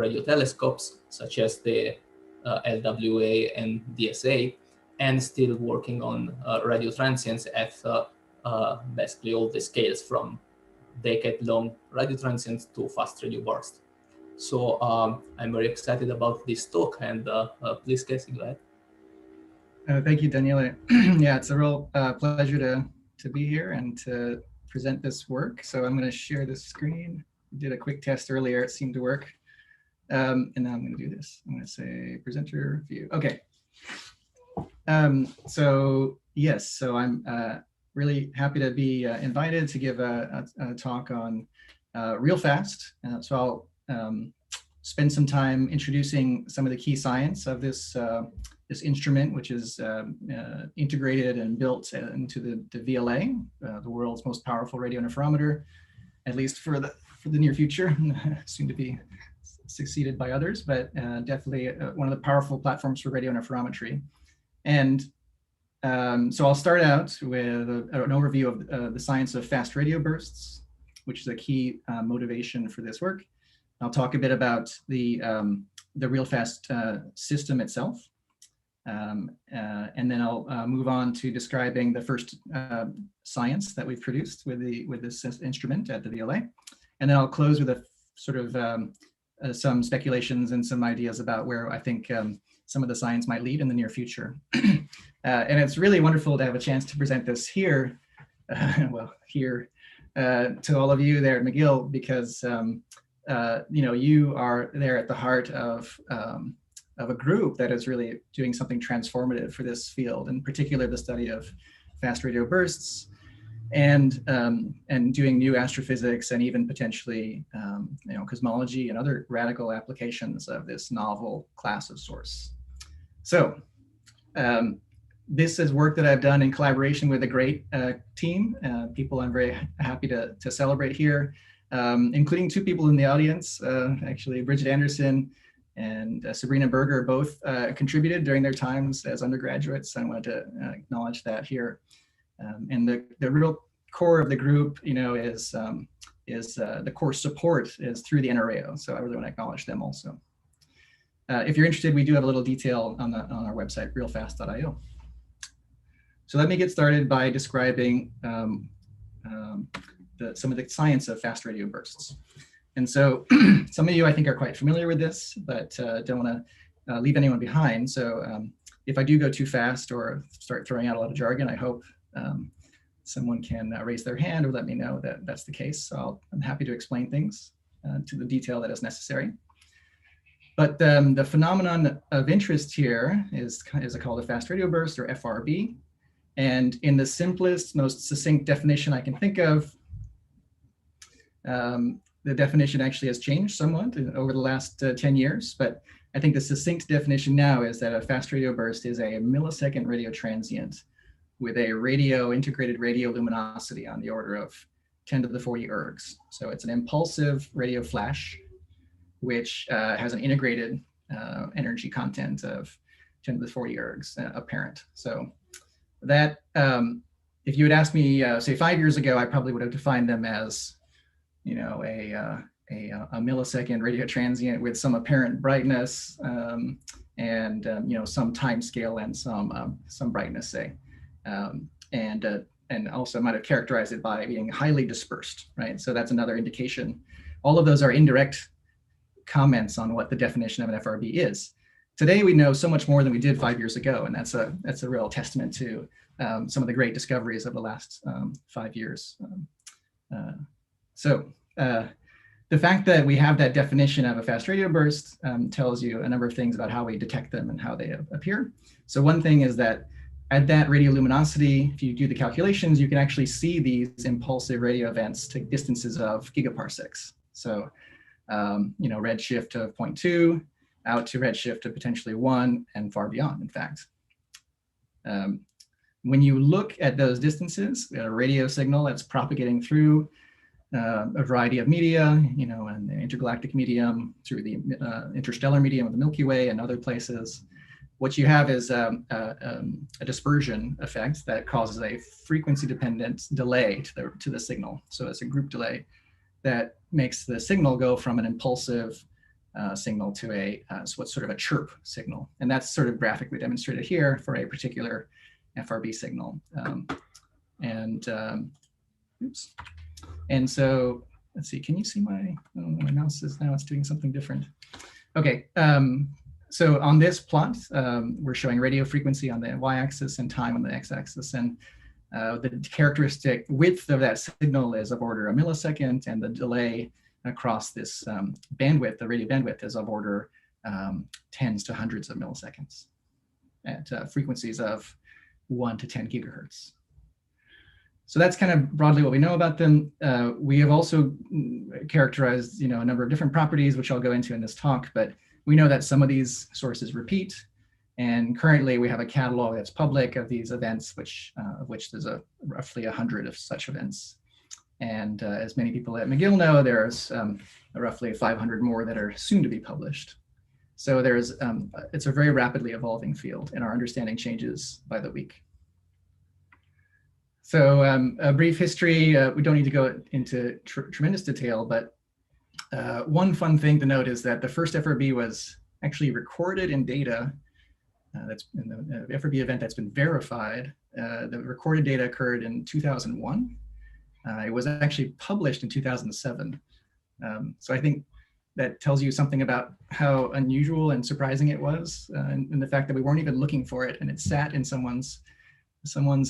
radio telescopes, such as the LWA and DSA, and still working on radio transients at basically all the scales, from decade-long radio transients to fast radio bursts. So I'm very excited about this talk, and please, Casey, go ahead. Thank you, Daniele. Yeah, it's a real pleasure to be here and to present this work. So I'm going to share the screen. Did a quick test earlier, it seemed to work. And now I'm going to do this. I'm going to say presenter view. Okay. So yes, so I'm really happy to be invited to give a talk on realfast. So I'll spend some time introducing some of the key science of this this instrument, which is integrated and built into the VLA, the world's most powerful radio interferometer, at least for the near future. Soon to be succeeded by others, but definitely one of the powerful platforms for radio interferometry. And so I'll start out with an overview of the science of fast radio bursts, which is a key motivation for this work. I'll talk a bit about the realfast system itself, and then I'll move on to describing the first science that we've produced with this instrument at the VLA, and then I'll close with a sort of some speculations and some ideas about where I think some of the science might lead in the near future. And it's really wonderful to have a chance to present this here, well, here to all of you there at McGill, because you know, you are there at the heart of a group that is really doing something transformative for this field, in particular the study of fast radio bursts, and doing new astrophysics, and even potentially you know, cosmology and other radical applications of this novel class of source. So this is work that I've done in collaboration with a great team, people I'm very happy to celebrate here, including two people in the audience, actually Bridget Anderson and Sabrina Berger, both contributed during their times as undergraduates. I wanted to acknowledge that here. And the real core of the group, you know, is the core support is through the NRAO. So I really want to acknowledge them also. If you're interested, we do have a little detail on our website, realfast.io. So let me get started by describing some of the science of fast radio bursts. And so some of you, I think, are quite familiar with this, but don't want to leave anyone behind. So if I do go too fast or start throwing out a lot of jargon, I hope someone can raise their hand or let me know that that's the case. So I'm happy to explain things to the detail that is necessary. But the phenomenon of interest here is called a fast radio burst, or FRB. And in the simplest, most succinct definition I can think of, the definition actually has changed somewhat over the last 10 years, but I think the succinct definition now is that a fast radio burst is a millisecond radio transient with a integrated radio luminosity on the order of 10 to the 40 ergs. So it's an impulsive radio flash, which has an integrated energy content of 10 to the 40 ergs apparent. So that, if you had asked me, say 5 years ago, I probably would have defined them as, you know, a millisecond radio transient with some apparent brightness and you know, some time scale and some brightness, say, and also might have characterized it by being highly dispersed, right? So that's another indication. All of those are indirect comments on what the definition of an FRB is. Today we know so much more than we did 5 years ago, and that's a real testament to some of the great discoveries of the last 5 years. So the fact that we have that definition of a fast radio burst tells you a number of things about how we detect them and how they appear. So one thing is that at that radioluminosity, if you do the calculations, you can actually see these impulsive radio events to distances of gigaparsecs. So you know, redshift of 0.2 out to redshift of potentially 1 and far beyond, in fact. When you look at those distances, a radio signal that's propagating through a variety of media, you know, and the intergalactic medium, through the interstellar medium of the Milky Way and other places, what you have is a dispersion effect that causes a frequency-dependent delay to the signal. So it's a group delay that makes the signal go from an impulsive signal to what's sort of a chirp signal. And that's sort of graphically demonstrated here for a particular FRB signal. Oops. And so let's see, can you see my mouse is now, it's doing something different. Okay, so on this plot, we're showing radio frequency on the y-axis and time on the x-axis. And the characteristic width of that signal is of order a millisecond, and the delay across this bandwidth, the radio bandwidth, is of order tens to hundreds of milliseconds at frequencies of 1 to 10 gigahertz. So that's kind of broadly what we know about them. We have also characterized, a number of different properties, which I'll go into in this talk, but we know that some of these sources repeat. And currently we have a catalog that's public of these events, of which there's roughly 100 of such events. And as many people at McGill know, there's roughly 500 more that are soon to be published. So it's a very rapidly evolving field, and our understanding changes by the week. So a brief history, we don't need to go into tremendous detail, but one fun thing to note is that the first FRB was actually recorded in data. That's in the FRB event that's been verified. The recorded data occurred in 2001. It was actually published in 2007. So I think that tells you something about how unusual and surprising it was, and the fact that we weren't even looking for it, and it sat in someone's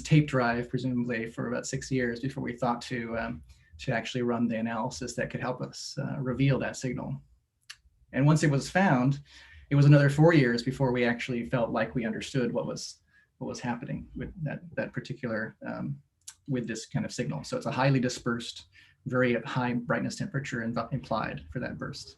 tape drive, presumably, for about 6 years before we thought to actually run the analysis that could help us reveal that signal. And once it was found, it was another 4 years before we actually felt like we understood what was happening with that particular with this kind of signal. So it's a highly dispersed, very high brightness temperature implied for that burst.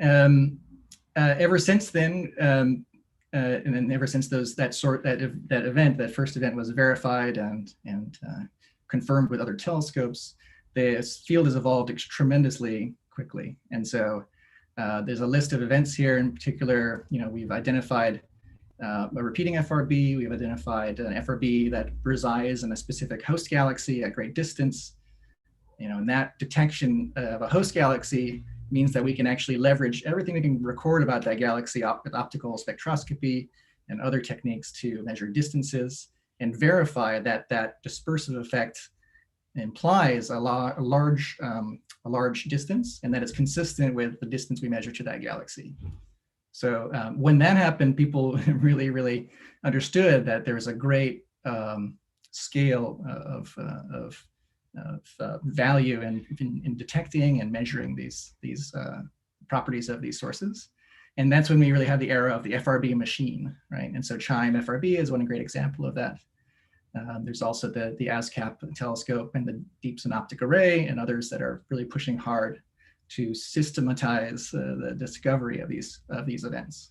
Ever since then, and then ever since that first event was verified and confirmed with other telescopes, this field has evolved tremendously quickly. And so there's a list of events here. In particular, we've identified a repeating FRB. We've identified an FRB that resides in a specific host galaxy at great distance. And that detection of a host galaxy means that we can actually leverage everything we can record about that galaxy with optical spectroscopy and other techniques to measure distances and verify that that dispersive effect implies a large distance, and that it's consistent with the distance we measure to that galaxy. So when that happened, people really, really understood that there's a great scale of value in detecting and measuring these properties of these sources. And that's when we really have the era of the FRB machine, right? And so CHIME FRB is one great example of that. There's also the ASCAP telescope and the Deep Synoptic Array and others that are really pushing hard to systematize the discovery of these events.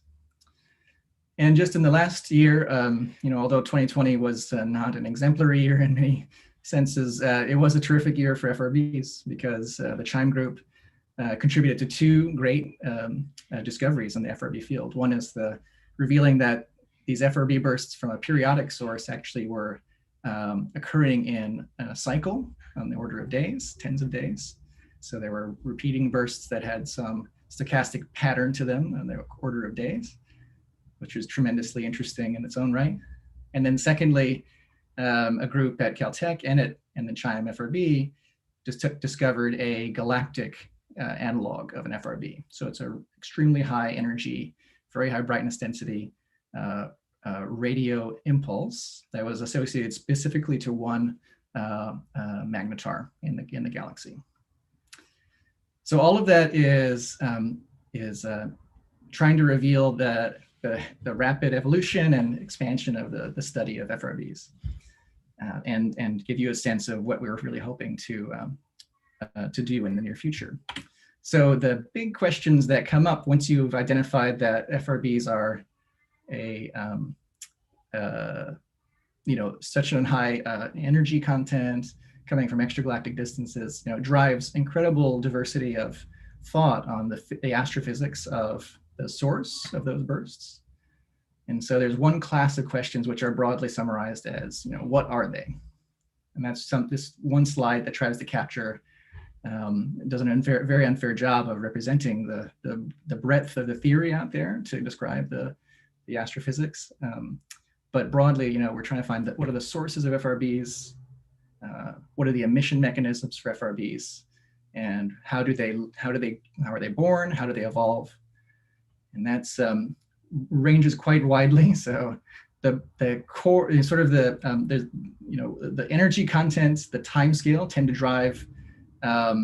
And just in the last year, although 2020 was not an exemplary year in many senses, it was a terrific year for FRBs because the CHIME group contributed to two great discoveries in the FRB field. One is revealing that these FRB bursts from a periodic source actually were occurring in a cycle on the order of days, tens of days. So there were repeating bursts that had some stochastic pattern to them on the order of days, which was tremendously interesting in its own right. And then secondly, a group at Caltech and the CHIME FRB discovered a galactic analog of an FRB. So it's an extremely high energy, very high brightness density radio impulse that was associated specifically to one magnetar in the galaxy. So all of that is trying to reveal the rapid evolution and expansion of the study of FRBs, and give you a sense of what we were really hoping to do in the near future. So the big questions that come up once you've identified that FRBs are such a high energy content coming from extragalactic distances, drives incredible diversity of thought on the astrophysics of the source of those bursts. And so there's one class of questions which are broadly summarized as, what are they? And that's this one slide that tries to capture does an very unfair job of representing the breadth of the theory out there to describe the astrophysics. But broadly, we're trying to find what are the sources of FRBs, what are the emission mechanisms for FRBs, and how are they born, how do they evolve, and that's ranges quite widely. So the core is sort of the energy content, the time scale tend to drive a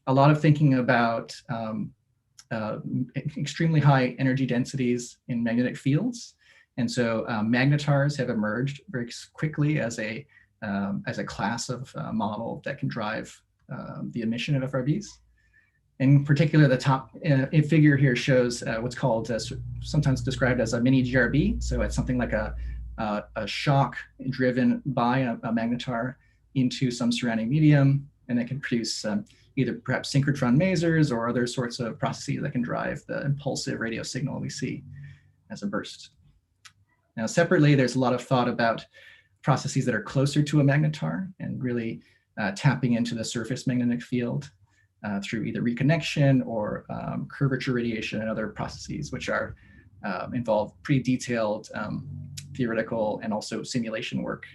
lot of thinking about extremely high energy densities in magnetic fields. And so magnetars have emerged very quickly as a class of model that can drive the emission of FRBs. In particular, the top figure here shows what's called, sometimes described as a mini GRB. So it's something like a shock driven by a magnetar into some surrounding medium, and it can produce either perhaps synchrotron masers or other sorts of processes that can drive the impulsive radio signal we see as a burst. Now, separately, there's a lot of thought about processes that are closer to a magnetar and really tapping into the surface magnetic field through either reconnection or curvature radiation and other processes, which are involve pretty detailed theoretical and also simulation work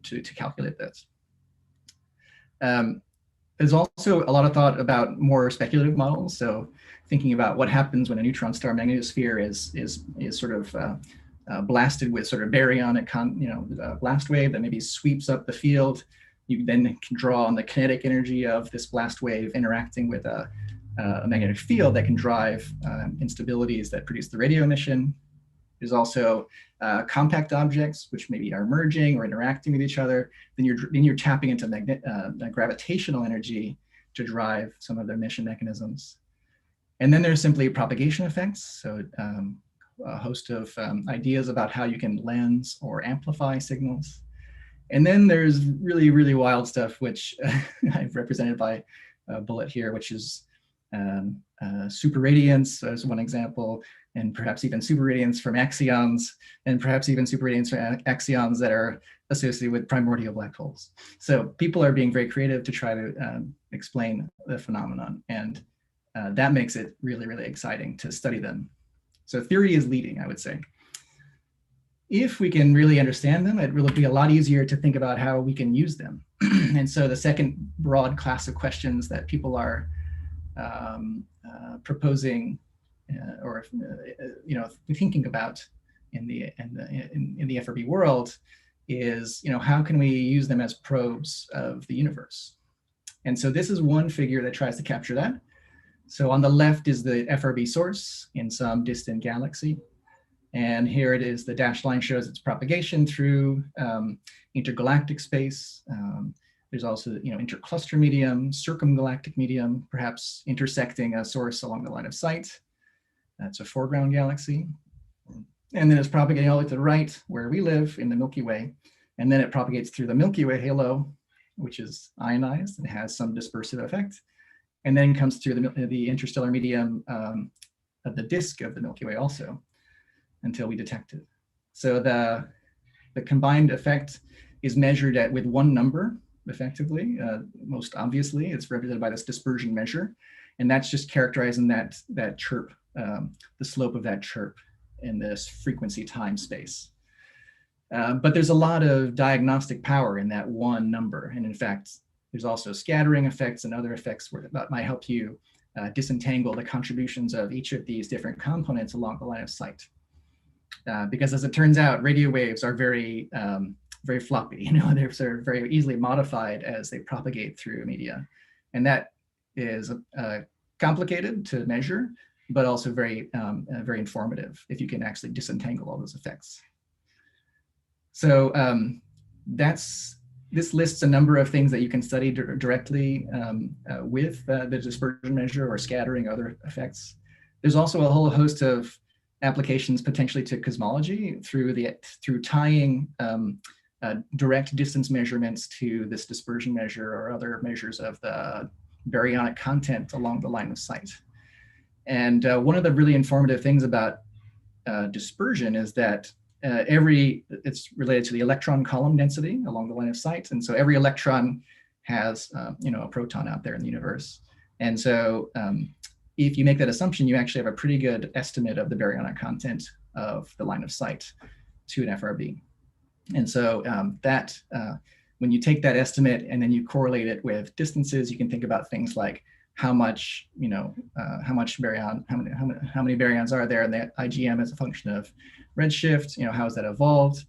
to calculate this. There's also a lot of thought about more speculative models. So thinking about what happens when a neutron star magnetosphere is sort of blasted with sort of baryonic blast wave that maybe sweeps up the field. You then can draw on the kinetic energy of this blast wave interacting with a magnetic field that can drive instabilities that produce the radio emission. There's also compact objects which maybe are merging or interacting with each other. Then you're tapping into gravitational energy to drive some of the emission mechanisms. And then there's simply propagation effects. So a host of ideas about how you can lens or amplify signals. And then there's really, really wild stuff, which I've represented by a bullet here, which is superradiance as one example, and perhaps even superradiance from axions, and perhaps even superradiance from axions that are associated with primordial black holes. So people are being very creative to try to explain the phenomenon, and that makes it really, really exciting to study them. So theory is leading, I would say. If we can really understand them, it will be a lot easier to think about how we can use them. And so the second broad class of questions that people are proposing or thinking about in the FRB world is, how can we use them as probes of the universe? And so this is one figure that tries to capture that. So on the left is the FRB source in some distant galaxy. And here it is, the dashed line shows its propagation through intergalactic space. There's also, intercluster medium, circumgalactic medium, perhaps intersecting a source along the line of sight. That's a foreground galaxy. And then it's propagating all the way to the right, where we live in the Milky Way. And then it propagates through the Milky Way halo, which is ionized and has some dispersive effect. And then comes through the interstellar medium of the disk of the Milky Way also, until we detect it. So the combined effect is measured with one number, effectively. Most obviously, it's represented by this dispersion measure. And that's just characterizing that chirp, the slope of that chirp in this frequency time space. But there's a lot of diagnostic power in that one number. And in fact, there's also scattering effects and other effects that might help you disentangle the contributions of each of these different components along the line of sight. Because as it turns out, radio waves are very, very floppy. They're sort of very easily modified as they propagate through media. And that is complicated to measure, but also very, very informative if you can actually disentangle all those effects. So this lists a number of things that you can study directly with the dispersion measure or scattering, other effects. There's also a whole host of applications potentially to cosmology through tying direct distance measurements to this dispersion measure or other measures of the baryonic content along the line of sight. And one of the really informative things about dispersion is that it's related to the electron column density along the line of sight. And so every electron has a proton out there in the universe. And so if you make that assumption, you actually have a pretty good estimate of the baryonic content of the line of sight to an FRB. And so when you take that estimate and then you correlate it with distances, you can think about things like how much baryon, how many baryons are there in the IGM as a function of redshift, how has that evolved?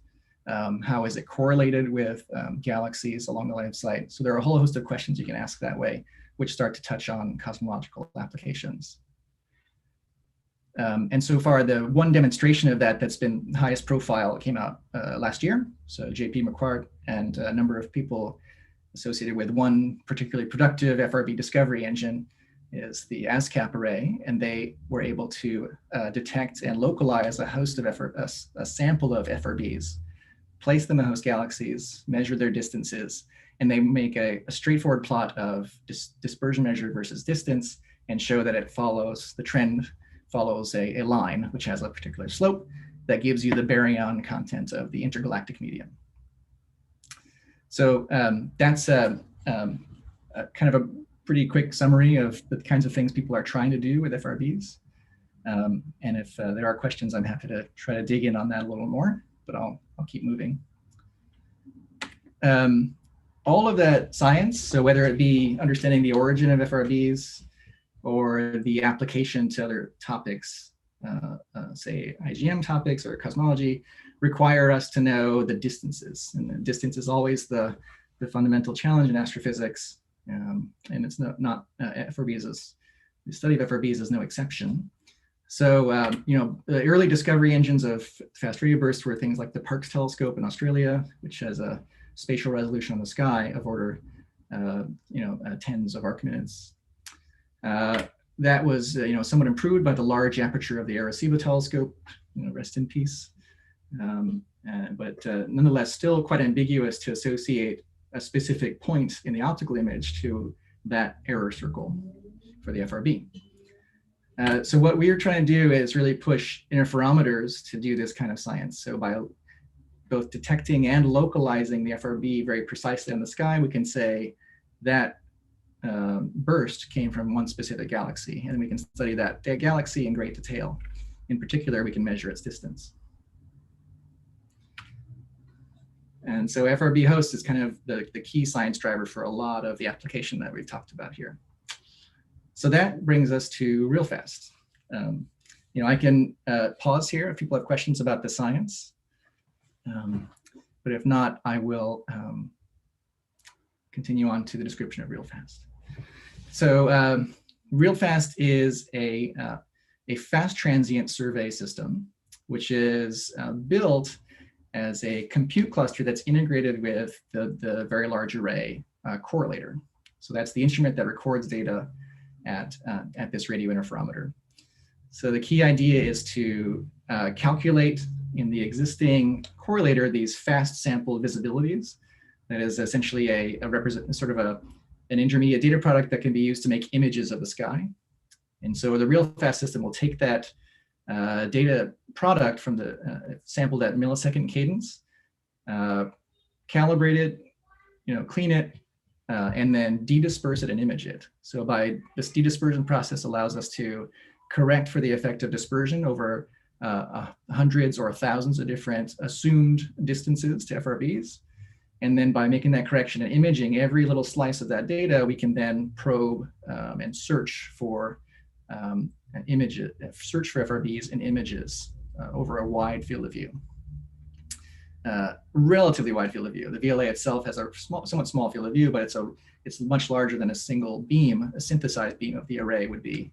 How is it correlated with galaxies along the line of sight? So there are a whole host of questions you can ask that way, which start to touch on cosmological applications. And so far, the one demonstration of that that's been highest profile came out last year. So JP McQuarrie and a number of people associated with one particularly productive FRB discovery engine is the ASCAP array, and they were able to detect and localize a host of a sample of FRBs, place them in host galaxies, measure their distances, and they make a straightforward plot of dispersion measured versus distance and show that it follows, the trend follows a line which has a particular slope that gives you the baryon content of the intergalactic medium. So that's kind of a pretty quick summary of the kinds of things people are trying to do with FRBs. And if there are questions, I'm happy to try to dig in on that a little more, but I'll keep moving. All of that science, so whether it be understanding the origin of FRBs or the application to other topics, say IGM topics or cosmology, require us to know the distances. And the distance is always the fundamental challenge in astrophysics. And it's not FRBs the study of FRBs is no exception. So, the early discovery engines of fast radio bursts were things like the Parkes telescope in Australia, which has a spatial resolution on the sky of order, tens of arcminutes. That was, somewhat improved by the large aperture of the Arecibo telescope, rest in peace. But nonetheless, still quite ambiguous to associate a specific point in the optical image to that error circle for the FRB. So what we're trying to do is really push interferometers to do this kind of science. So by both detecting and localizing the FRB very precisely on the sky, we can say that burst came from one specific galaxy, and we can study that galaxy in great detail. In particular, we can measure its distance. And so FRB host is kind of the key science driver for a lot of the application that we've talked about here. So that brings us to realfast. I can pause here if people have questions about the science. But if not, I will continue on to the description of realfast. So realfast is a fast transient survey system, which is built as a compute cluster that's integrated with the Very Large Array correlator. So that's the instrument that records data at this radio interferometer. So the key idea is to calculate in the existing correlator these fast sample visibilities. That is essentially an intermediate data product that can be used to make images of the sky. And so the realfast system will take that data product from the sampled at millisecond cadence, calibrate it, clean it, and then dedisperse it and image it. So by this dedispersion process allows us to correct for the effect of dispersion over hundreds or thousands of different assumed distances to FRBs. And then by making that correction and imaging every little slice of that data, we can then probe and search for FRBs and images over a wide field of view. Relatively wide field of view. The VLA itself has a somewhat small field of view, but it's much larger than a single beam, a synthesized beam of the array would be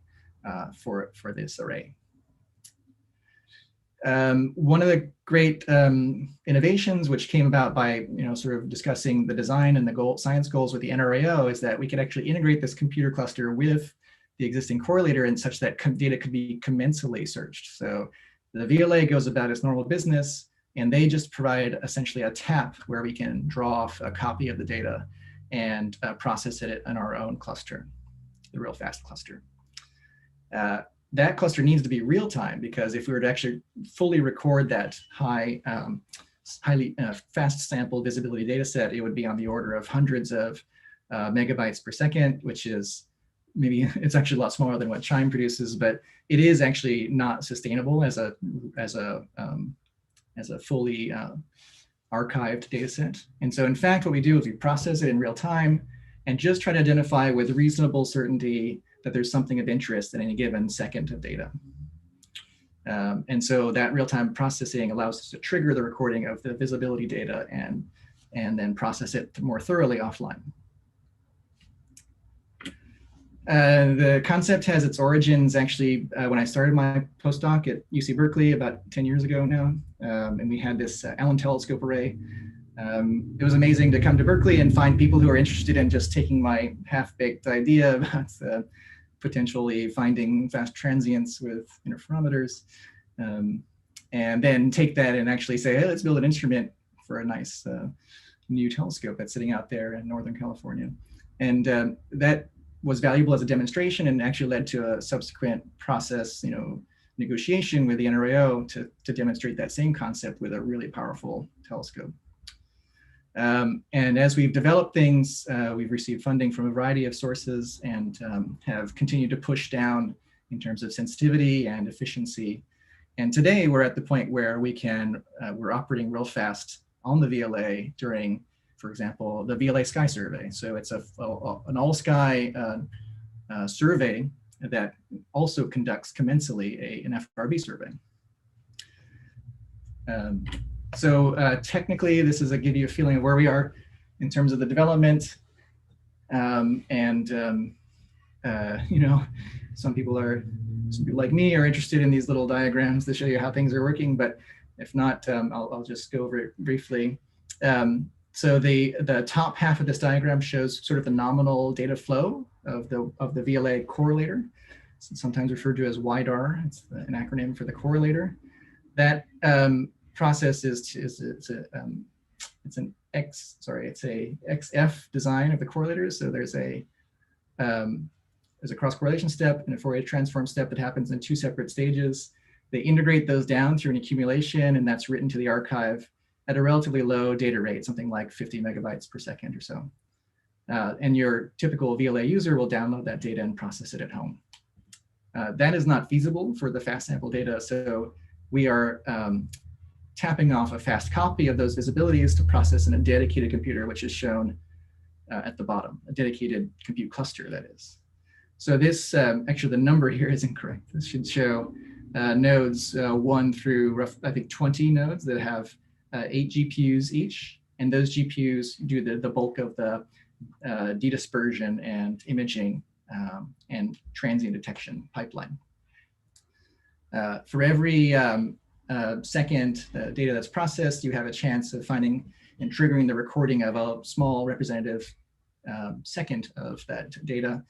for this array. One of the great innovations which came about by sort of discussing the design and the science goals with the NRAO is that we could actually integrate this computer cluster with the existing correlator in such that data could be commensally searched. So the VLA goes about its normal business, and they just provide essentially a tap where we can draw off a copy of the data and process it in our own cluster, the realfast cluster. That cluster needs to be real time, because if we were to actually fully record that highly fast sample visibility data set, it would be on the order of hundreds of megabytes per second, which is maybe it's actually a lot smaller than what CHIME produces, but it is actually not sustainable as a fully archived data set. And so in fact, what we do is we process it in real time and just try to identify with reasonable certainty that there's something of interest in any given second of data. And so that real-time processing allows us to trigger the recording of the visibility data and then process it more thoroughly offline. The concept has its origins actually when I started my postdoc at UC Berkeley about 10 years ago now. And we had this Allen telescope array. It was amazing to come to Berkeley and find people who are interested in just taking my half-baked idea about potentially finding fast transients with interferometers, and then take that and actually say, hey, let's build an instrument for a nice new telescope that's sitting out there in Northern California. And that was valuable as a demonstration and actually led to a subsequent process, negotiation with the NRAO to demonstrate that same concept with a really powerful telescope. And as we've developed things, we've received funding from a variety of sources and have continued to push down in terms of sensitivity and efficiency. And today we're at the point where we're operating real fast on the VLA during, for example, the VLA Sky Survey. So it's an all-sky survey that also conducts commensally an FRB survey. So technically, this is give you a feeling of where we are in terms of the development. Some people like me are interested in these little diagrams to show you how things are working, but if not, I'll just go over it briefly. So the top half of this diagram shows sort of the nominal data flow of the VLA correlator, sometimes referred to as WIDAR. It's an acronym for the correlator. That process it's an XF design of the correlators. So there's a cross correlation step and a Fourier transform step that happens in two separate stages. They integrate those down through an accumulation, and that's written to the archive at a relatively low data rate, something like 50 megabytes per second or so. And your typical VLA user will download that data and process it at home. That is not feasible for the fast sample data, so we are tapping off a fast copy of those visibilities to process in a dedicated computer, which is shown at the bottom, a dedicated compute cluster, that is. So this, actually the number here is incorrect. This should show nodes 1 through, I think 20 nodes that have 8 GPUs each. And those GPUs do the bulk of the dedispersion and imaging and transient detection pipeline. For every second data that's processed, you have a chance of finding and triggering the recording of a small representative second of that data.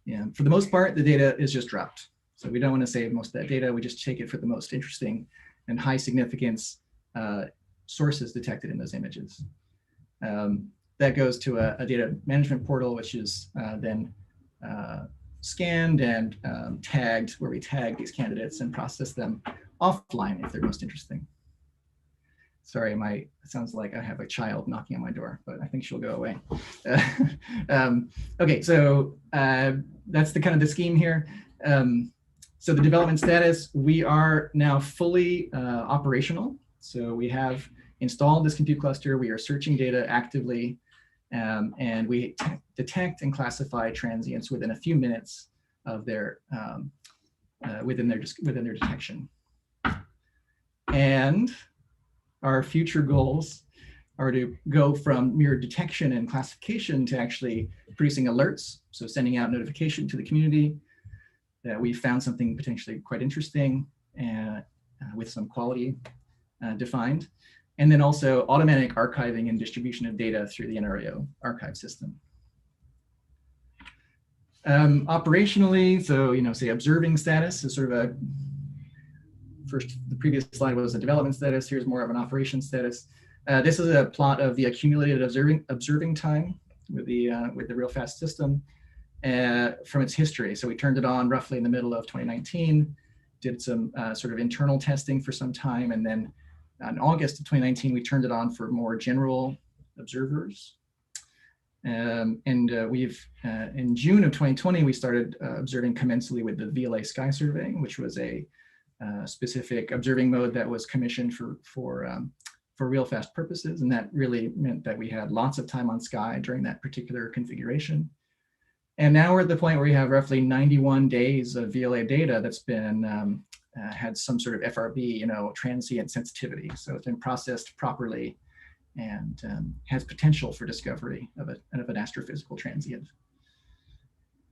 And for the most part, the data is just dropped. So we don't want to save most of that data. We just take it for the most interesting and high significance sources detected in those images. That goes to a data management portal, which is then scanned and tagged, where we tag these candidates and process them offline if they're most interesting. Sorry, it sounds like I have a child knocking on my door, but I think she'll go away. Okay, so that's the kind of the scheme here. So the development status, we are now fully operational. So we have installed this compute cluster. We are searching data actively, and we detect and classify transients within a few minutes of their within their detection. And our future goals are to go from mere detection and classification to actually producing alerts. So sending out notification to the community that we found something potentially quite interesting and with some quality defined. And then also automatic archiving and distribution of data through the NRAO archive system. Operationally, so, say observing status is sort of the previous slide was a development status. Here's more of an operation status. This is a plot of the accumulated observing time with the realfast system from its history. So we turned it on roughly in the middle of 2019, did some sort of internal testing for some time, and then in August of 2019, we turned it on for more general observers. We've, in June of 2020, we started observing commensally with the VLA sky survey, which was a specific observing mode that was commissioned for real fast purposes. And that really meant that we had lots of time on sky during that particular configuration. And now we're at the point where we have roughly 91 days of VLA data that's been had some sort of FRB, transient sensitivity. So it's been processed properly and has potential for discovery of an astrophysical transient.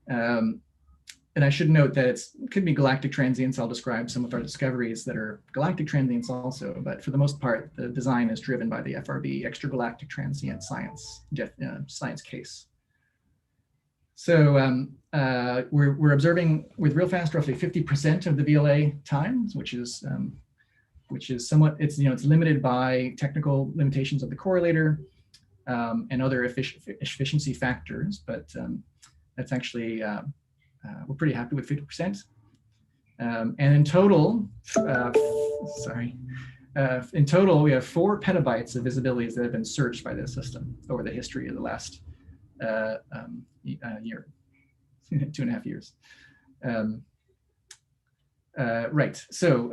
And I should note that it could be galactic transients. I'll describe some of our discoveries that are galactic transients also, but for the most part, the design is driven by the FRB, extragalactic transient science case. So we're observing with real fast roughly 50% of the VLA times, which is somewhat, it's limited by technical limitations of the correlator and other efficiency factors, but that's actually, we're pretty happy with 50%. And in total, in total, we have 4 petabytes of visibilities that have been searched by this system over the history of the last year, 2.5 years. Right, so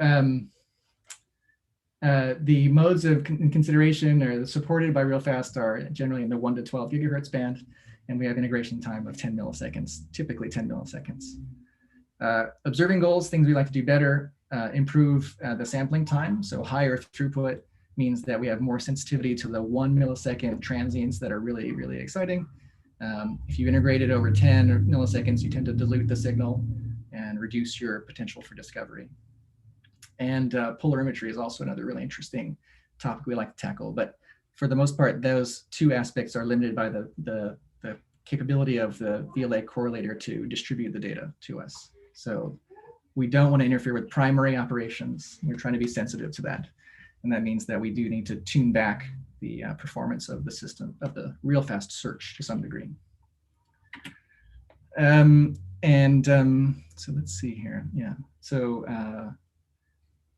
the modes of consideration are supported by RealFast are generally in the 1 to 12 gigahertz band, and we have integration time of 10 milliseconds, typically 10 milliseconds. Observing goals, things we like to do better, improve the sampling time. So higher throughput means that we have more sensitivity to the 1 millisecond transients that are really, really exciting. If you integrate it over 10 milliseconds, you tend to dilute the signal and reduce your potential for discovery. And polarimetry is also another really interesting topic we like to tackle. But for the most part, those 2 aspects are limited by the capability of the VLA correlator to distribute the data to us. So we don't want to interfere with primary operations. We're trying to be sensitive to that. And that means that we do need to tune back the performance of the system, of the RealFast search to some degree. So let's see here. Yeah. So,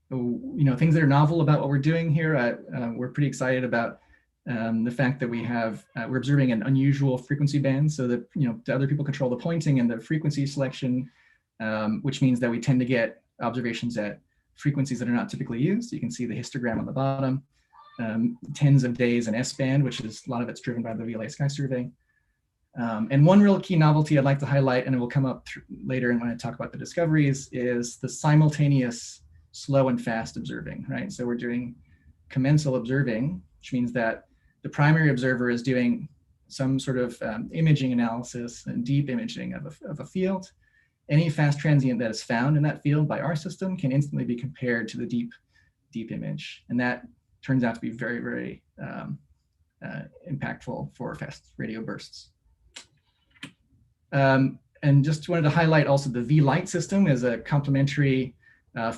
things that are novel about what we're doing here, we're pretty excited about the fact that we're observing an unusual frequency band, so that the other people control the pointing and the frequency selection, which means that we tend to get observations at frequencies that are not typically used. You can see the histogram on the bottom, tens of days in S-band, which is a lot of it's driven by the VLA Sky Survey. And one real key novelty I'd like to highlight, and it will come up later when I talk about the discoveries, is the simultaneous slow and fast observing, right? So we're doing commensal observing, which means that the primary observer is doing some sort of imaging analysis and deep imaging of a field. Any fast transient that is found in that field by our system can instantly be compared to the deep image. And that turns out to be very, very impactful for fast radio bursts. And just wanted to highlight also the Vlight system is a complementary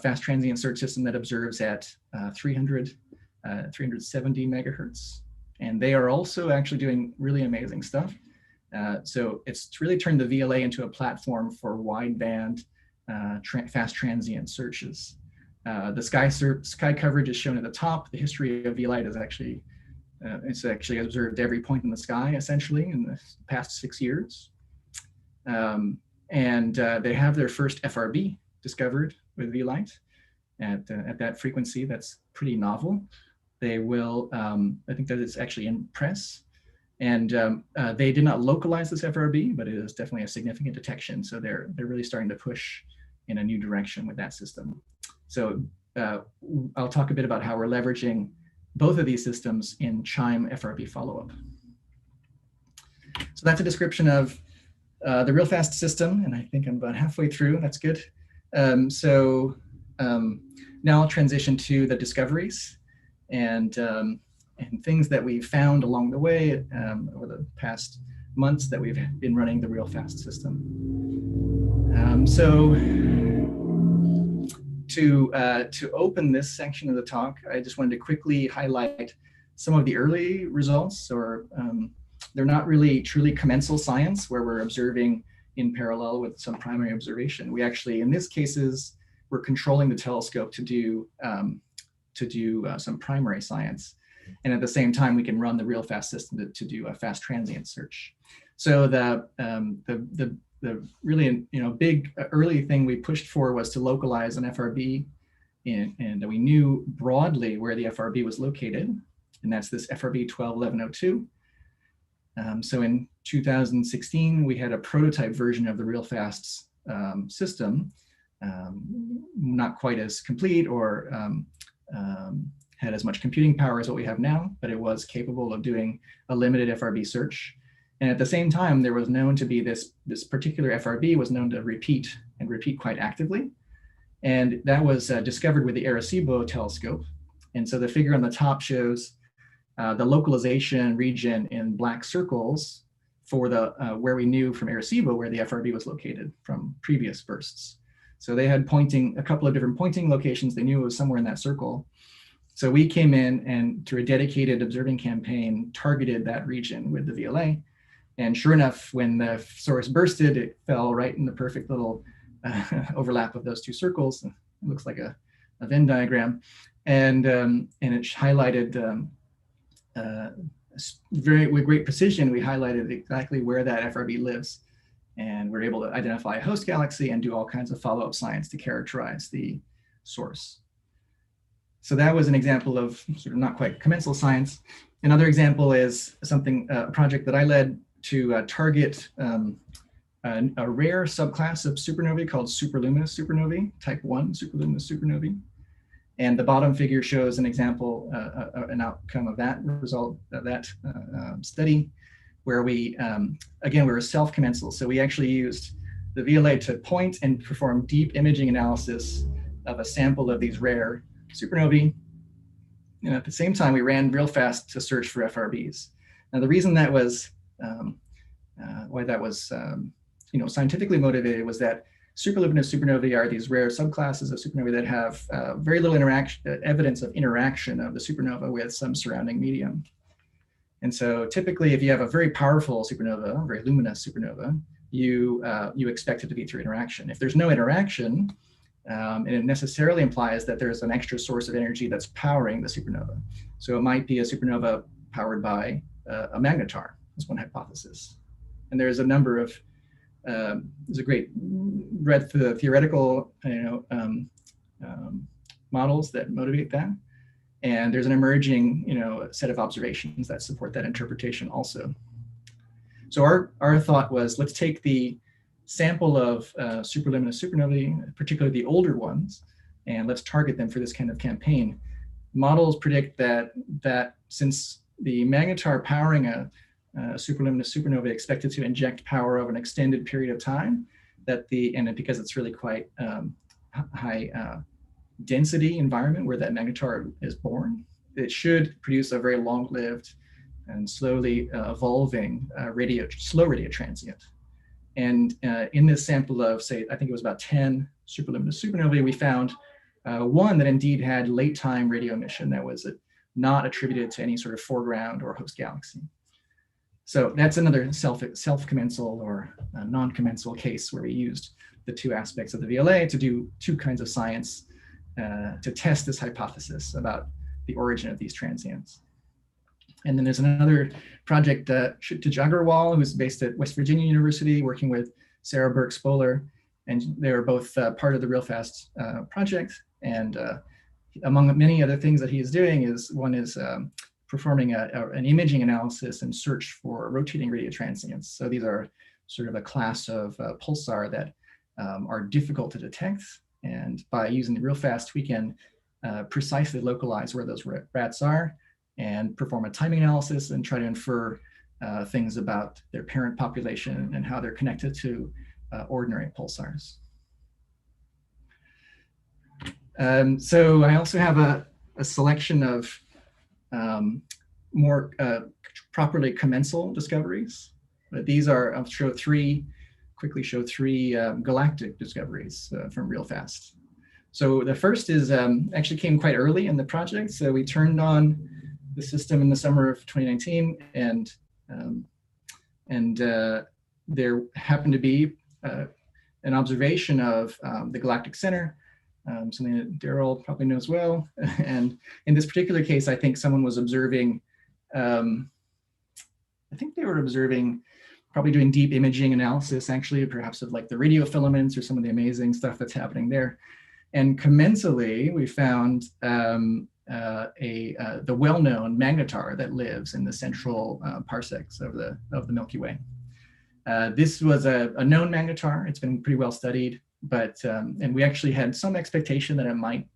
fast transient search system that observes at 370 megahertz. And they are also actually doing really amazing stuff. So it's really turned the VLA into a platform for wideband fast transient searches. The sky coverage is shown at the top. The history of Vlight is actually, it's actually observed every point in the sky essentially in the past 6 years. They have their first FRB discovered with Vlight at that frequency. That's pretty novel. They will, I think that it's actually in press. And they did not localize this FRB, but it is definitely a significant detection. So they're really starting to push in a new direction with that system. So I'll talk a bit about how we're leveraging both of these systems in CHIME FRB follow-up. So that's a description of the RealFast system, and I think I'm about halfway through. That's good. Now I'll transition to the discoveries and things that we've found along the way over the past months that we've been running the RealFast system. To open this section of the talk, I just wanted to quickly highlight some of the early results, or they're not really truly commensal science where we're observing in parallel with some primary observation. We actually, in this cases, we're controlling the telescope to do some primary science. And at the same time, we can run the realfast system to do a fast transient search. So the really big early thing we pushed for was to localize an FRB, and we knew broadly where the FRB was located, and that's this FRB 121102. So in 2016, we had a prototype version of the realfast system, not quite as complete or had as much computing power as what we have now, but it was capable of doing a limited FRB search. And at the same time, there was known to be this particular FRB was known to repeat quite actively. And that was discovered with the Arecibo telescope. And so the figure on the top shows the localization region in black circles for the where we knew from Arecibo where the FRB was located from previous bursts. So they had a couple of different pointing locations. They knew it was somewhere in that circle. So we came in and through a dedicated observing campaign, targeted that region with the VLA. And sure enough, when the source bursted, it fell right in the perfect little overlap of those two circles. It looks like a Venn diagram. And it highlighted, with great precision, we highlighted exactly where that FRB lives. And we're able to identify a host galaxy and do all kinds of follow-up science to characterize the source. So that was an example of sort of not quite commensal science. Another example is a project that I led to target a rare subclass of supernovae called superluminous supernovae, type 1 superluminous supernovae. And the bottom figure shows an example, an outcome of that result, of that study, where we, again, we were self-commensal. So we actually used the VLA to point and perform deep imaging analysis of a sample of these rare supernovae. And at the same time, we ran realfast to search for FRBs. Now, the reason that was, why that was, scientifically motivated was that superluminous supernovae are these rare subclasses of supernovae that have very little evidence of interaction of the supernova with some surrounding medium. And so typically, if you have a very powerful supernova, a very luminous supernova, you expect it to be through interaction. If there's no interaction, and it necessarily implies that there's an extra source of energy that's powering the supernova. So it might be a supernova powered by a magnetar, is one hypothesis. And there's a number of, there's a great breadth of theoretical models that motivate that. And there's an emerging set of observations that support that interpretation also. So our thought was, let's take the sample of superluminous supernovae, particularly the older ones, and let's target them for this kind of campaign. Models predict that since the magnetar powering a superluminous supernova expected to inject power over an extended period of time, and because it's really quite high density environment where that magnetar is born, it should produce a very long-lived and slowly evolving slow radio transient. And in this sample of, say, I think it was about 10 superluminous supernovae, we found one that indeed had late time radio emission that was not attributed to any sort of foreground or host galaxy. So that's another self-commensal or non-commensal case where we used the two aspects of the VLA to do two kinds of science to test this hypothesis about the origin of these transients. And then there's another project, Kshitij Agarwal, who's based at West Virginia University, working with Sarah Burke-Spoler, and they were both part of the realfast project. And among many other things that he is doing one is performing an imaging analysis and search for rotating radio transients. So these are sort of a class of pulsar that are difficult to detect. And by using the realfast, we can precisely localize where those rats are and perform a timing analysis and try to infer things about their parent population and how they're connected to ordinary pulsars. So I also have a selection of more properly commensal discoveries. But these are, I'll quickly show three galactic discoveries from realfast. So the first is actually came quite early in the project. So we turned on the system in the summer of 2019, and there happened to be an observation of the galactic center something that Daryl probably knows well. And in this particular case, I think someone was observing, I think they were observing, probably doing deep imaging analysis, actually, perhaps of like the radio filaments or some of the amazing stuff that's happening there. And commensally, we found the well-known magnetar that lives in the central parsecs of the Milky Way. This was a known magnetar. It's been pretty well studied, but and we actually had some expectation that it might,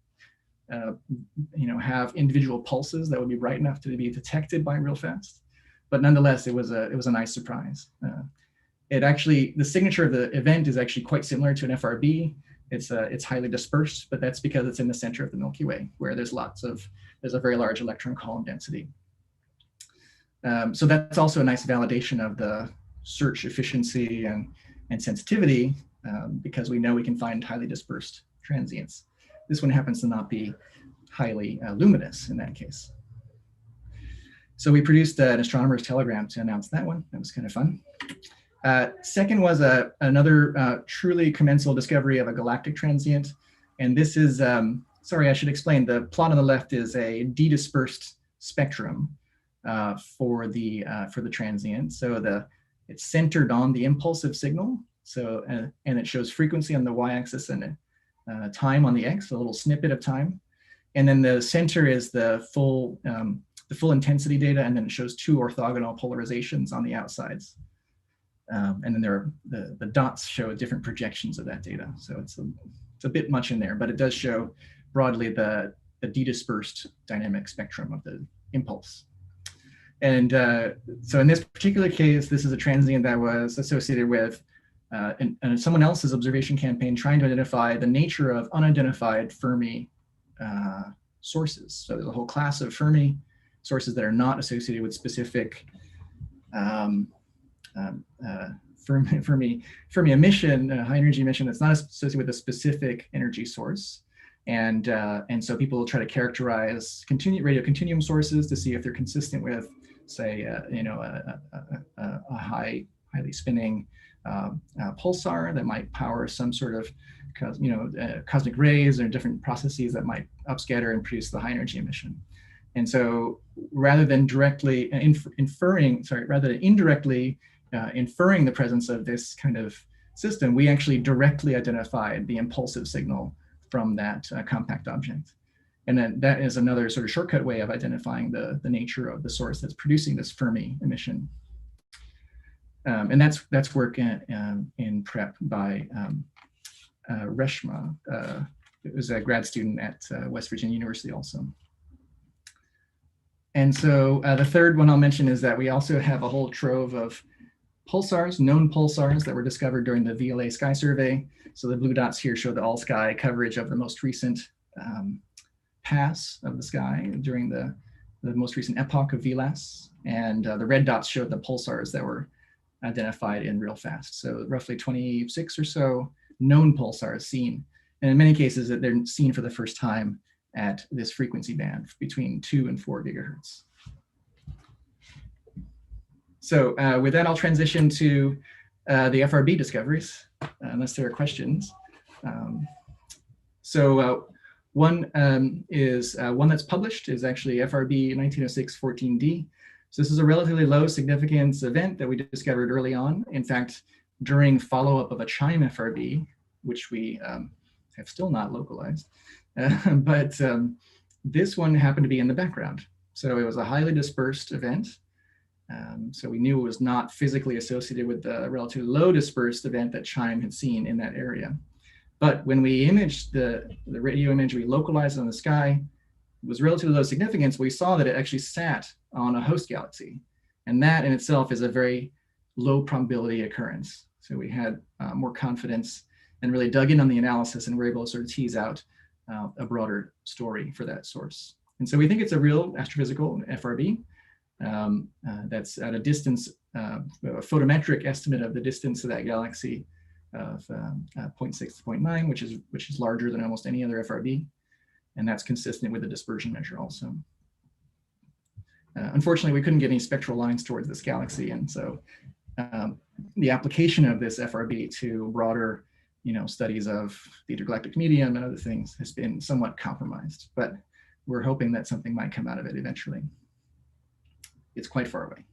have individual pulses that would be bright enough to be detected by real fast. But nonetheless, it was a nice surprise. The signature of the event is actually quite similar to an FRB. It's highly dispersed, but that's because it's in the center of the Milky Way, where there's a very large electron column density. So that's also a nice validation of the search efficiency and sensitivity, because we know we can find highly dispersed transients. This one happens to not be highly luminous in that case. So we produced an astronomer's telegram to announce that one. That was kind of fun. Second was another truly commensal discovery of a galactic transient. And this is, sorry, I should explain, the plot on the left is a de-dispersed spectrum for the transient. So it's centered on the impulsive signal. So, and it shows frequency on the y-axis and time on the x, a little snippet of time. And then the center is the full intensity data, and then it shows two orthogonal polarizations on the outsides. And then there are the dots show different projections of that data. So it's a bit much in there, but it does show broadly the de-dispersed dynamic spectrum of the impulse. And so in this particular case, this is a transient that was associated with someone else's observation campaign trying to identify the nature of unidentified Fermi sources. So there's a whole class of Fermi sources that are not associated with specific Fermi emission, high energy emission that's not associated with a specific energy source. And so people will try to characterize radio continuum sources to see if they're consistent with, say, a highly spinning pulsar that might power some sort of cosmic rays or different processes that might upscatter and produce the high energy emission. And so rather than indirectly inferring the presence of this kind of system, we actually directly identified the impulsive signal from that compact object. And then that is another sort of shortcut way of identifying the nature of the source that's producing this Fermi emission. And that's work in prep by Reshma. It was a grad student at West Virginia University also. And so the third one I'll mention is that we also have a whole trove of pulsars, known pulsars that were discovered during the VLA sky survey. So the blue dots here show the all sky coverage of the most recent pass of the sky during the most recent epoch of VLAS. And the red dots show the pulsars that were identified in real fast. So roughly 26 or so known pulsars seen. And in many cases that they're seen for the first time at this frequency band between 2 and 4 gigahertz. So with that, I'll transition to the FRB discoveries, unless there are questions. One that's published is actually FRB 1906-14D. So this is a relatively low significance event that we discovered early on. In fact, during follow-up of a CHIME FRB, which we have still not localized, but this one happened to be in the background. So it was a highly dispersed event. So we knew it was not physically associated with the relatively low dispersed event that CHIME had seen in that area. But when we imaged the radio image, we localized on the sky, it was relatively low significance. We saw that it actually sat on a host galaxy. And that in itself is a very low probability occurrence. So we had more confidence and really dug in on the analysis and were able to sort of tease out a broader story for that source. And so we think it's a real astrophysical FRB that's at a distance, a photometric estimate of the distance to that galaxy of 0.6 to 0.9, which is larger than almost any other FRB. And that's consistent with the dispersion measure also. Unfortunately, we couldn't get any spectral lines towards this galaxy. And so the application of this FRB to broader studies of the intergalactic medium and other things has been somewhat compromised, but we're hoping that something might come out of it eventually. It's quite far away.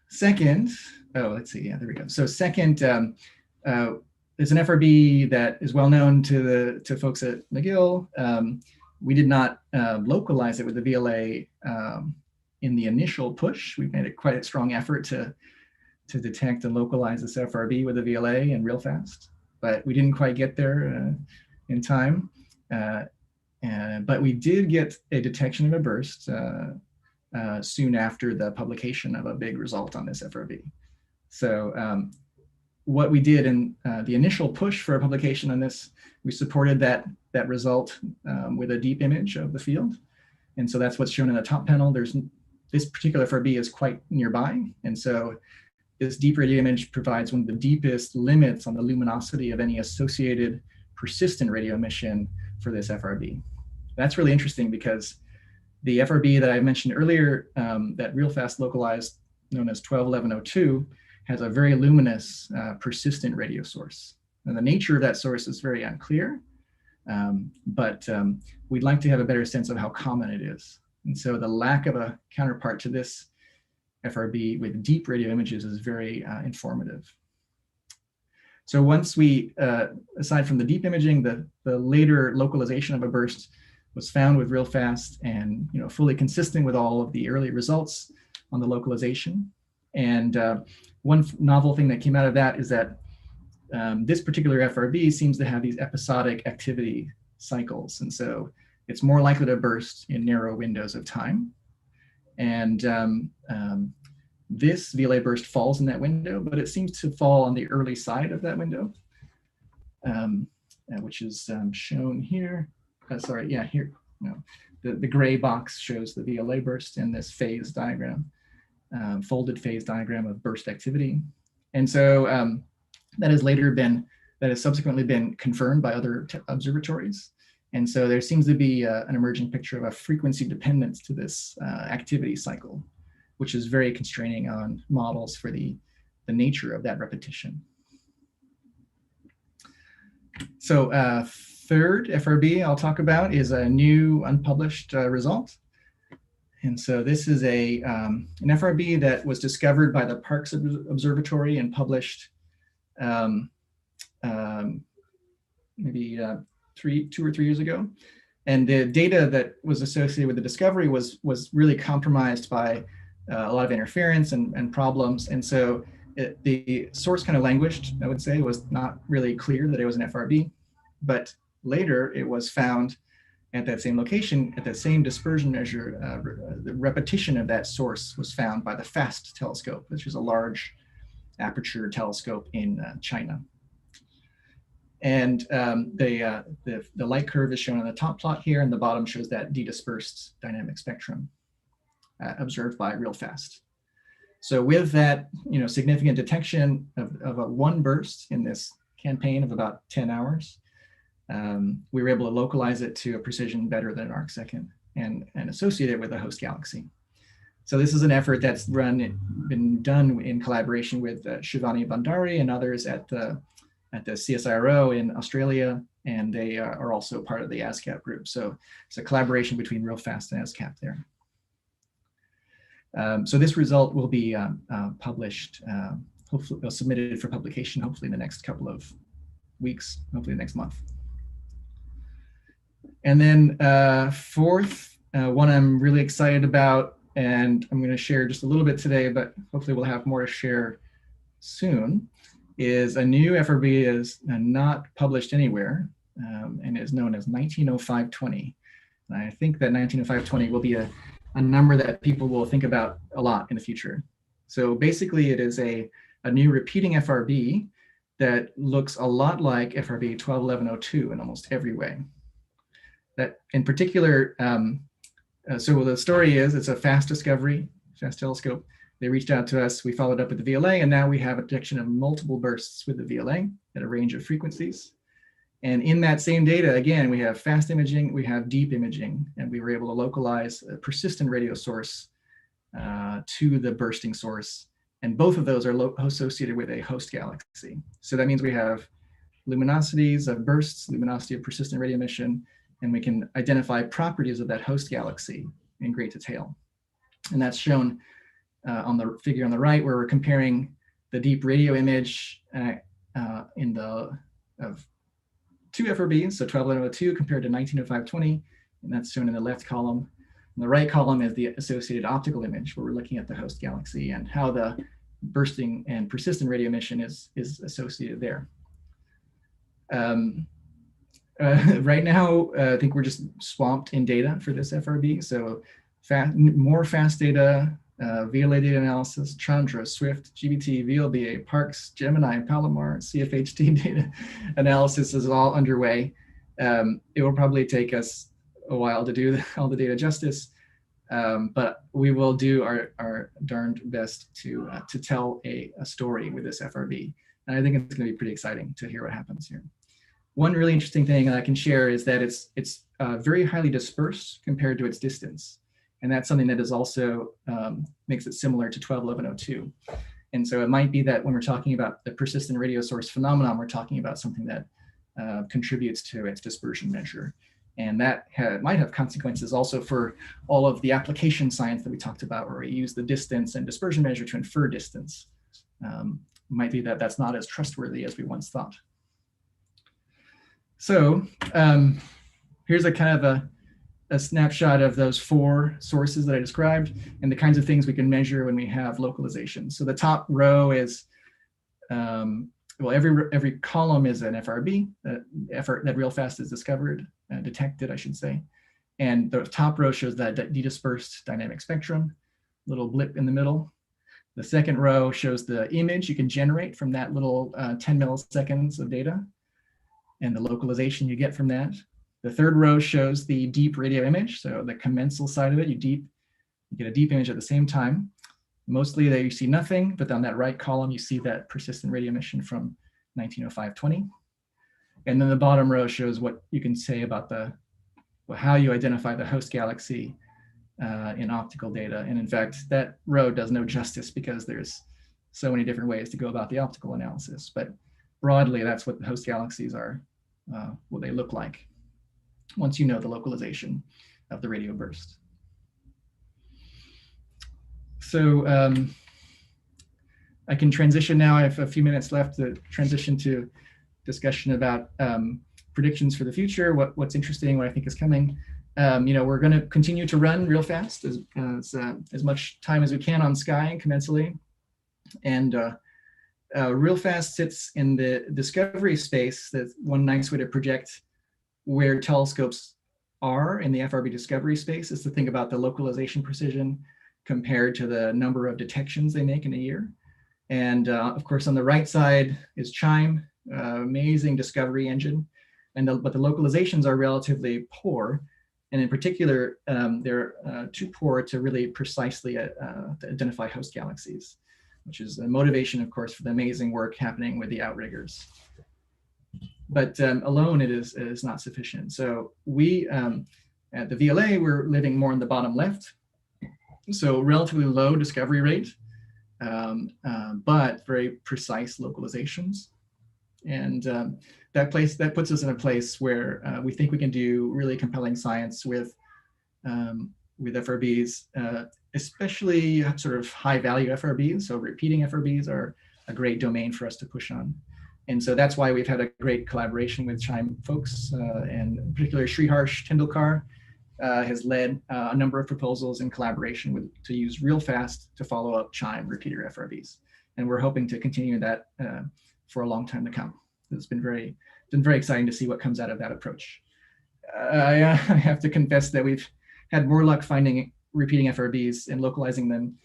Second, let's see, yeah, there we go. So second, there's an FRB that is well known to folks at McGill. We did not localize it with the VLA in the initial push. We made quite a strong effort to detect and localize this FRB with the VLA and real fast, but we didn't quite get there in time. But we did get a detection of a burst soon after the publication of a big result on this FRB. So what we did in the initial push for a publication on this, we supported that result with a deep image of the field. And so that's what's shown in the top panel. This particular FRB is quite nearby. And so this deep radio image provides one of the deepest limits on the luminosity of any associated persistent radio emission for this FRB. That's really interesting because the FRB that I mentioned earlier, that real fast localized, known as 121102, has a very luminous persistent radio source. And the nature of that source is very unclear, but we'd like to have a better sense of how common it is. And so the lack of a counterpart to this FRB with deep radio images is very informative. So once we, aside from the deep imaging, the later localization of a burst was found with real fast and fully consistent with all of the early results on the localization. And one novel thing that came out of that is that this particular FRB seems to have these episodic activity cycles. And so it's more likely to burst in narrow windows of time. And this VLA burst falls in that window, but it seems to fall on the early side of that window, which is shown here. Sorry, yeah, here. No, the gray box shows the VLA burst in this phase diagram, folded phase diagram of burst activity. And so that has subsequently been confirmed by other observatories. And so there seems to be an emerging picture of a frequency dependence to this activity cycle, which is very constraining on models for the nature of that repetition. So third FRB I'll talk about is a new unpublished result. And so this is an FRB that was discovered by the Parkes Observatory and published maybe 2 or 3 years ago. And the data that was associated with the discovery was really compromised by a lot of interference and problems. And so the source kind of languished, I would say. It was not really clear that it was an FRB, but later it was found at that same location, at that same dispersion measure. The repetition of that source was found by the FAST telescope, which is a large aperture telescope in China. And the light curve is shown on the top plot here, and the bottom shows that de-dispersed dynamic spectrum observed by real fast. So with that, significant detection of a one burst in this campaign of about 10 hours, we were able to localize it to a precision better than an arcsecond and associate it with a host galaxy. So this is an effort that's been done in collaboration with Shivani Bandari and others at the CSIRO in Australia, and they are also part of the ASCAP group. So it's a collaboration between real fast and ASCAP there. So this result will be published, hopefully submitted for publication, hopefully in the next couple of weeks, hopefully next month. And then fourth, one I'm really excited about, and I'm going to share just a little bit today, but hopefully we'll have more to share soon, is a new FRB is not published anywhere and is known as 190520. And I think that 190520 will be a number that people will think about a lot in the future. So basically it is a new repeating FRB that looks a lot like FRB 121102 in almost every way. That in particular, so the story is it's a fast discovery, fast telescope. They reached out to us, we followed up with the VLA, and now we have a detection of multiple bursts with the VLA at a range of frequencies. And in that same data, again, we have fast imaging, we have deep imaging, and we were able to localize a persistent radio source to the bursting source And both of those are associated with a host galaxy. So that means we have luminosities of bursts, luminosity of persistent radio emission, and we can identify properties of that host galaxy in great detail. And that's shown on the figure on the right, where we're comparing the deep radio image of 2 FRBs, so 121102 compared to 190520, and that's shown in the left column. And the right column is the associated optical image, where we're looking at the host galaxy and how the bursting and persistent radio emission is associated there. Right now, I think we're just swamped in data for this FRB. So more fast data, VLA data analysis, Chandra, Swift, GBT, VLBA, Parks, Gemini, Palomar, CFHT data analysis is all underway. It will probably take us a while to do all the data justice, but we will do our darned best to tell a story with this FRB. And I think it's going to be pretty exciting to hear what happens here. One really interesting thing that I can share is that it's very highly dispersed compared to its distance. And that's something that is also makes it similar to 121102. And so it might be that when we're talking about the persistent radio source phenomenon, we're talking about something that contributes to its dispersion measure. And that might have consequences also for all of the application science that we talked about, where we use the distance and dispersion measure to infer distance. Might be that that's not as trustworthy as we once thought. So here's a kind of a snapshot of those 4 sources that I described and the kinds of things we can measure when we have localization. So the top row is, well, every column is an FRB that real fast is detected, I should say. And the top row shows that dedispersed dynamic spectrum, little blip in the middle. The second row shows the image you can generate from that little 10 milliseconds of data and the localization you get from that. The third row shows the deep radio image, so the commensal side of it, you get a deep image at the same time. Mostly there you see nothing, but on that right column you see that persistent radio emission from 1905-20. And then the bottom row shows what you can say about how you identify the host galaxy in optical data. And in fact, that row does no justice because there's so many different ways to go about the optical analysis. But broadly, that's what the host galaxies are, what they look like once you know the localization of the radio burst. So I can transition now. I have a few minutes left to transition to discussion about predictions for the future, what's interesting, what I think is coming. We're going to continue to run real fast as much time as we can on Sky commensally. And real fast sits in the discovery space. That's one nice way to project where telescopes are in the FRB discovery space is to think about the localization precision compared to the number of detections they make in a year. And of course, on the right side is CHIME, amazing discovery engine, but the localizations are relatively poor. And in particular, they're too poor to really precisely to identify host galaxies, which is a motivation, of course, for the amazing work happening with the outriggers. But alone, it is not sufficient. So we, at the VLA, we're living more in the bottom left. So relatively low discovery rate, but very precise localizations. And that puts us in a place where we think we can do really compelling science with FRBs, especially sort of high value FRBs. So repeating FRBs are a great domain for us to push on. And so that's why we've had a great collaboration with CHIME folks, and in particular Sriharsh Tendulkar has led a number of proposals in collaboration to use real fast to follow up CHIME repeater FRBs. And we're hoping to continue that for a long time to come. It's been very exciting to see what comes out of that approach. I have to confess that we've had more luck finding repeating FRBs and localizing them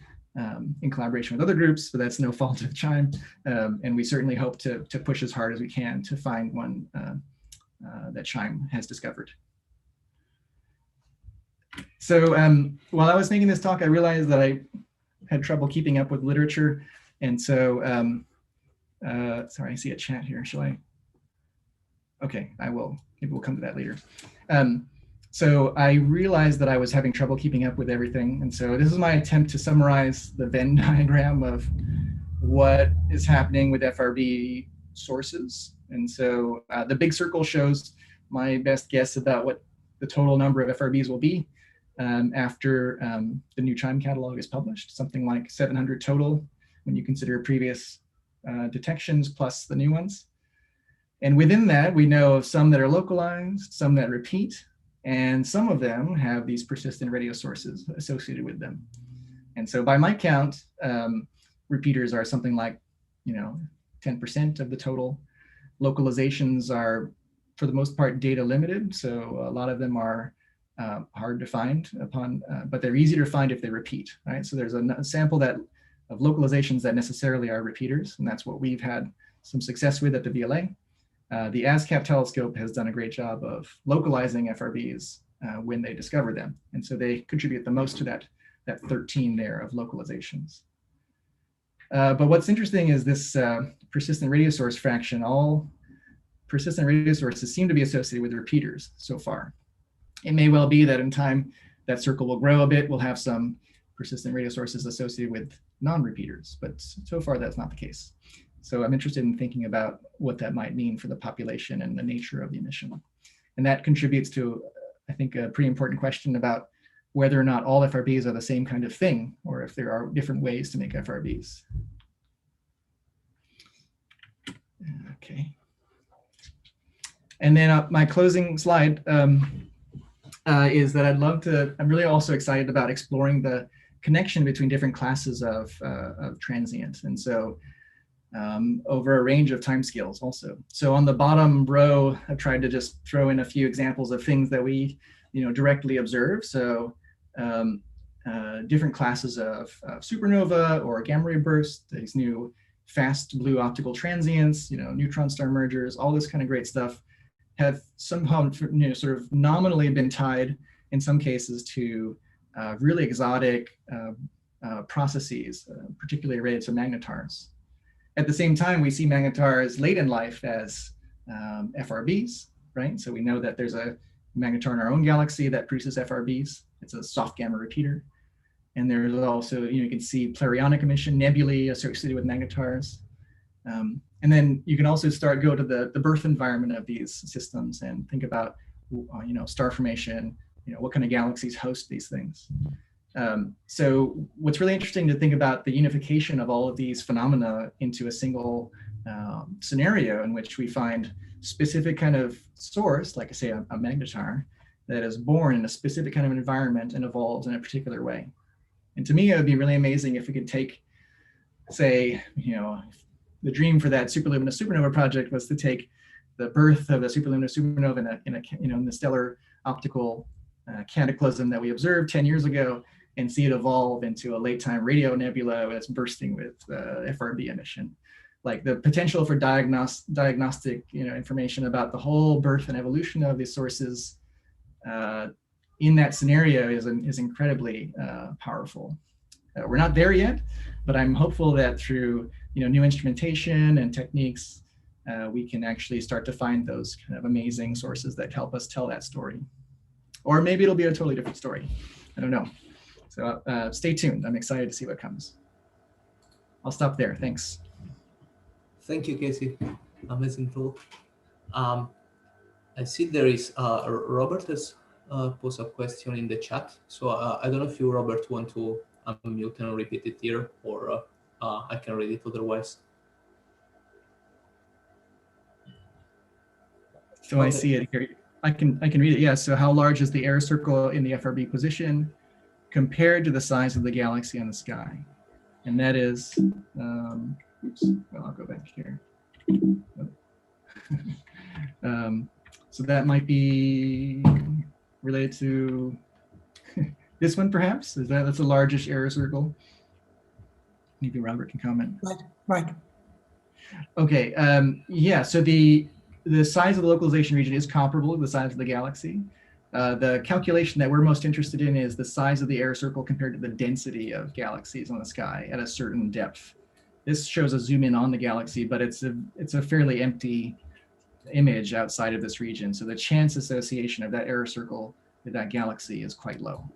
in collaboration with other groups, but that's no fault of CHIME. And we certainly hope to push as hard as we can to find one that CHIME has discovered. So while I was making this talk, I realized that I had trouble keeping up with literature. And so, sorry, I see a chat here. Shall I? Okay, I will. Maybe we'll come to that later. So I realized that I was having trouble keeping up with everything. And so this is my attempt to summarize the Venn diagram of what is happening with FRB sources. And so the big circle shows my best guess about what the total number of FRBs will be after the new CHIME catalog is published, something like 700 total when you consider previous detections plus the new ones. And within that, we know of some that are localized, some that repeat, and some of them have these persistent radio sources associated with them. And so by my count, repeaters are something like, 10% of the total. Localizations are, for the most part, data limited. So a lot of them are hard to find but they're easy to find if they repeat, right? So there's a sample of localizations that necessarily are repeaters, and that's what we've had some success with at the VLA. The ASCAP telescope has done a great job of localizing FRBs when they discover them. And so they contribute the most to that 13 there of localizations. But what's interesting is this persistent radio source fraction. All persistent radio sources seem to be associated with repeaters so far. It may well be that in time that circle will grow a bit. We'll have some persistent radio sources associated with non-repeaters, but so far that's not the case. So I'm interested in thinking about what that might mean for the population and the nature of the emission. And that contributes to, I think, a pretty important question about whether or not all FRBs are the same kind of thing, or if there are different ways to make FRBs. Okay. And then my closing slide is that I'm really also excited about exploring the connection between different classes of transients. And so over a range of timescales also. So on the bottom row, I've tried to just throw in a few examples of things that we directly observe. So different classes of supernova or gamma ray bursts, these new fast blue optical transients, neutron star mergers, all this kind of great stuff have somehow sort of nominally been tied in some cases to really exotic processes, particularly related to magnetars. At the same time, we see magnetars late in life as FRBs, right? So we know that there's a magnetar in our own galaxy that produces FRBs. It's a soft gamma repeater. And there's also, you can see plurionic emission nebulae associated with magnetars. And then you can also go to the birth environment of these systems and think about, star formation, what kind of galaxies host these things. So what's really interesting to think about the unification of all of these phenomena into a single scenario in which we find specific kind of source, like I say, a magnetar, that is born in a specific kind of environment and evolves in a particular way. And to me, it would be really amazing if we could take, say, the dream for that superluminous supernova project was to take the birth of a superluminous supernova in the stellar optical cataclysm that we observed 10 years ago, and see it evolve into a late-time radio nebula that's bursting with FRB emission. Like the potential for diagnostic information about the whole birth and evolution of these sources in that scenario is incredibly powerful. We're not there yet, but I'm hopeful that through new instrumentation and techniques, we can actually start to find those kind of amazing sources that help us tell that story. Or maybe it'll be a totally different story. I don't know. So stay tuned. I'm excited to see what comes. I'll stop there. Thanks. Thank you, Casey. Amazing talk. I see there is Robert has posed a question in the chat. So I don't know if you, Robert, want to unmute and repeat it here, or I can read it otherwise. So okay. I see it here. I can read it. Yeah. So how large is the error circle in the FRB position compared to the size of the galaxy in the sky? And that is, oops, well, I'll go back here. So that might be related to this one, perhaps? That's the largest error circle? Maybe Robert can comment. Right. Okay, yeah, so the size of the localization region is comparable to the size of the galaxy. The calculation that we're most interested in is the size of the error circle compared to the density of galaxies on the sky at a certain depth. This shows a zoom in on the galaxy, but it's a fairly empty image outside of this region. So the chance association of that error circle with that galaxy is quite low.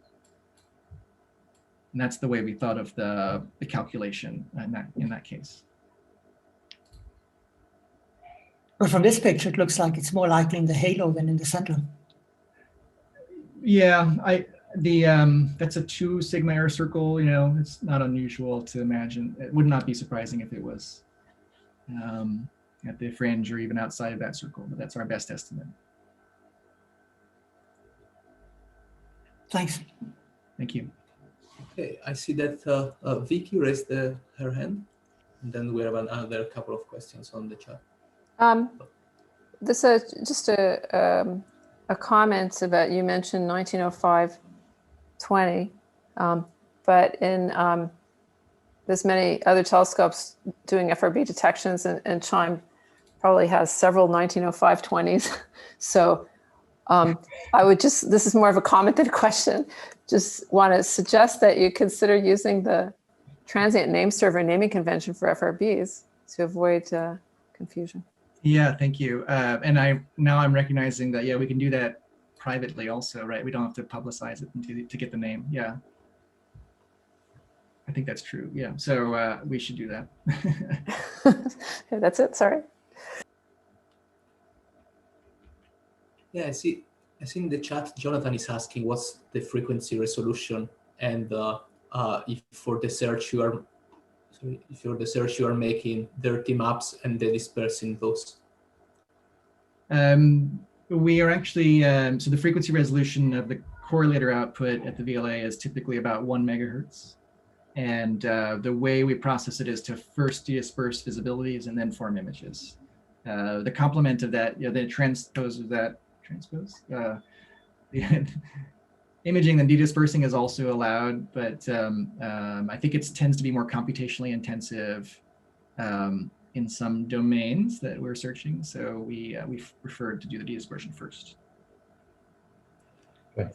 And that's the way we thought of the calculation in that case. But from this picture, it looks like it's more likely in the halo than in the center. Yeah, that's a 2 sigma error circle. It's not unusual to imagine. It would not be surprising if it was at the fringe or even outside of that circle, but that's our best estimate. Thanks. Thank you. Okay, I see that Vicky raised her hand, and then we have another couple of questions on the chat. This is just a comment about, you mentioned 1905-20, but in there's many other telescopes doing FRB detections, and CHIME probably has several 1905-20s. So I would just, this is more of a comment than a question, just want to suggest that you consider using the transient name server naming convention for FRBs to avoid confusion. Yeah, thank you. And now I'm recognizing that, yeah, we can do that privately also, right? We don't have to publicize it to get the name. Yeah. I think that's true. Yeah. So we should do that. Okay, that's it. Sorry. Yeah, I see in the chat, Jonathan is asking what's the frequency resolution, and if for the search you are, if for the search you are making dirty maps and then dispersing those. We are actually, so the frequency resolution of the correlator output at the VLA is typically about 1 megahertz. And the way we process it is to first disperse visibilities and then form images. The complement of that, the transpose of that, the imaging and de-dispersing is also allowed, but I think it tends to be more computationally intensive in some domains that we're searching. So we preferred to do the de-dispersion first. Okay,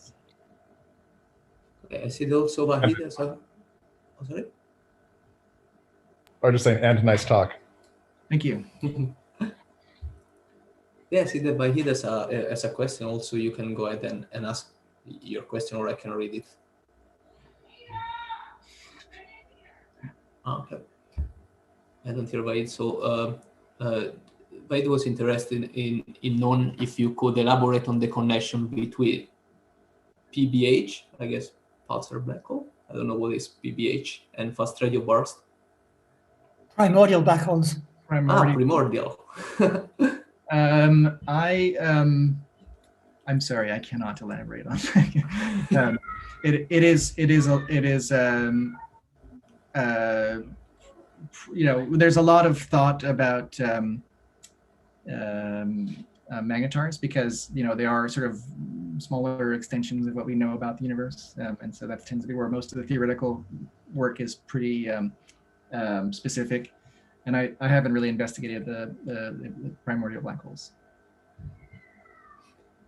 I see also Vahid. Oh, sorry? I was just saying, and nice talk. Thank you. Yeah, I see that Vahid as a question also. You can go ahead and ask your question, or I can read it. Okay. I don't hear Vahid. So Vahid was interested in knowing if you could elaborate on the connection between PBH, I guess, pulsar black hole. I don't know what is PBH, and fast radio burst. Primordial black holes. Primordial. I'm sorry, I cannot elaborate on that. It is there's a lot of thought about magnetars, because they are sort of smaller extensions of what we know about the universe, and so that tends to be where most of the theoretical work is pretty specific. And I haven't really investigated the primordial black holes.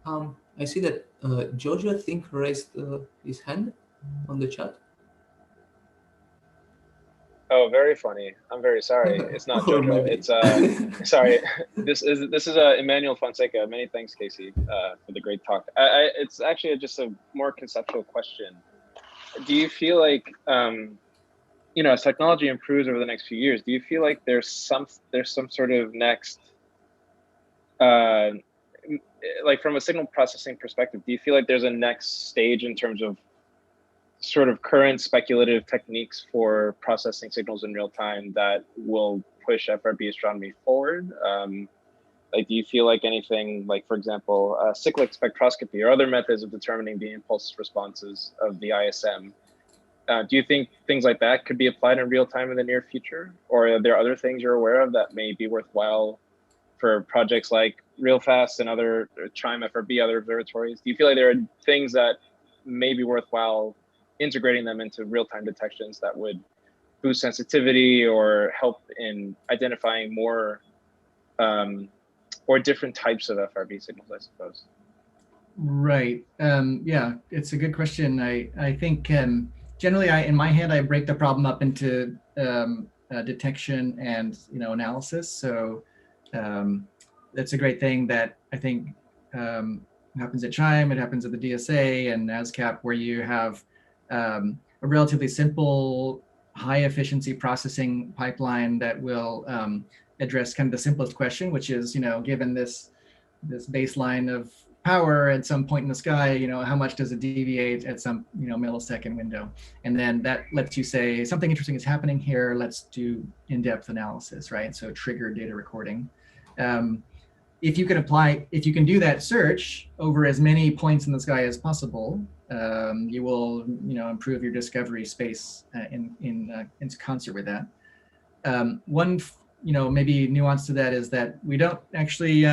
I see that Jojo, I think, raised his hand on the chat. Oh, very funny. I'm very sorry. It's not Jojo. It's sorry. This is Emmanuel Fonseca. Many thanks, Casey, for the great talk. It's actually just a more conceptual question. Do you feel like as technology improves over the next few years, do you feel like there's some sort of next like from a signal processing perspective, do you feel like there's a next stage in terms of sort of current speculative techniques for processing signals in real time that will push FRB astronomy forward? Like, do you feel like anything, like, for example, cyclic spectroscopy or other methods of determining the impulse responses of the ISM, do you think things like that could be applied in real time in the near future? Or are there other things you're aware of that may be worthwhile for projects like realfast and other CHIME FRB, other observatories? Do you feel like there are things that may be worthwhile integrating them into real-time detections that would boost sensitivity or help in identifying more or different types of FRB signals, I suppose? Right. Yeah, it's a good question. I think generally, in my head, I break the problem up into detection and analysis. So that's a great thing that I think happens at CHIME. It happens at the DSA and ASCAP, where you have a relatively simple, high efficiency processing pipeline that will address kind of the simplest question, which is, given this baseline of power at some point in the sky, how much does it deviate at some, millisecond window? And then that lets you say something interesting is happening here. Let's do in-depth analysis, right? So trigger data recording. If you can do that search over as many points in the sky as possible, you will, improve your discovery space in concert with that. One, maybe nuance to that is that we don't actually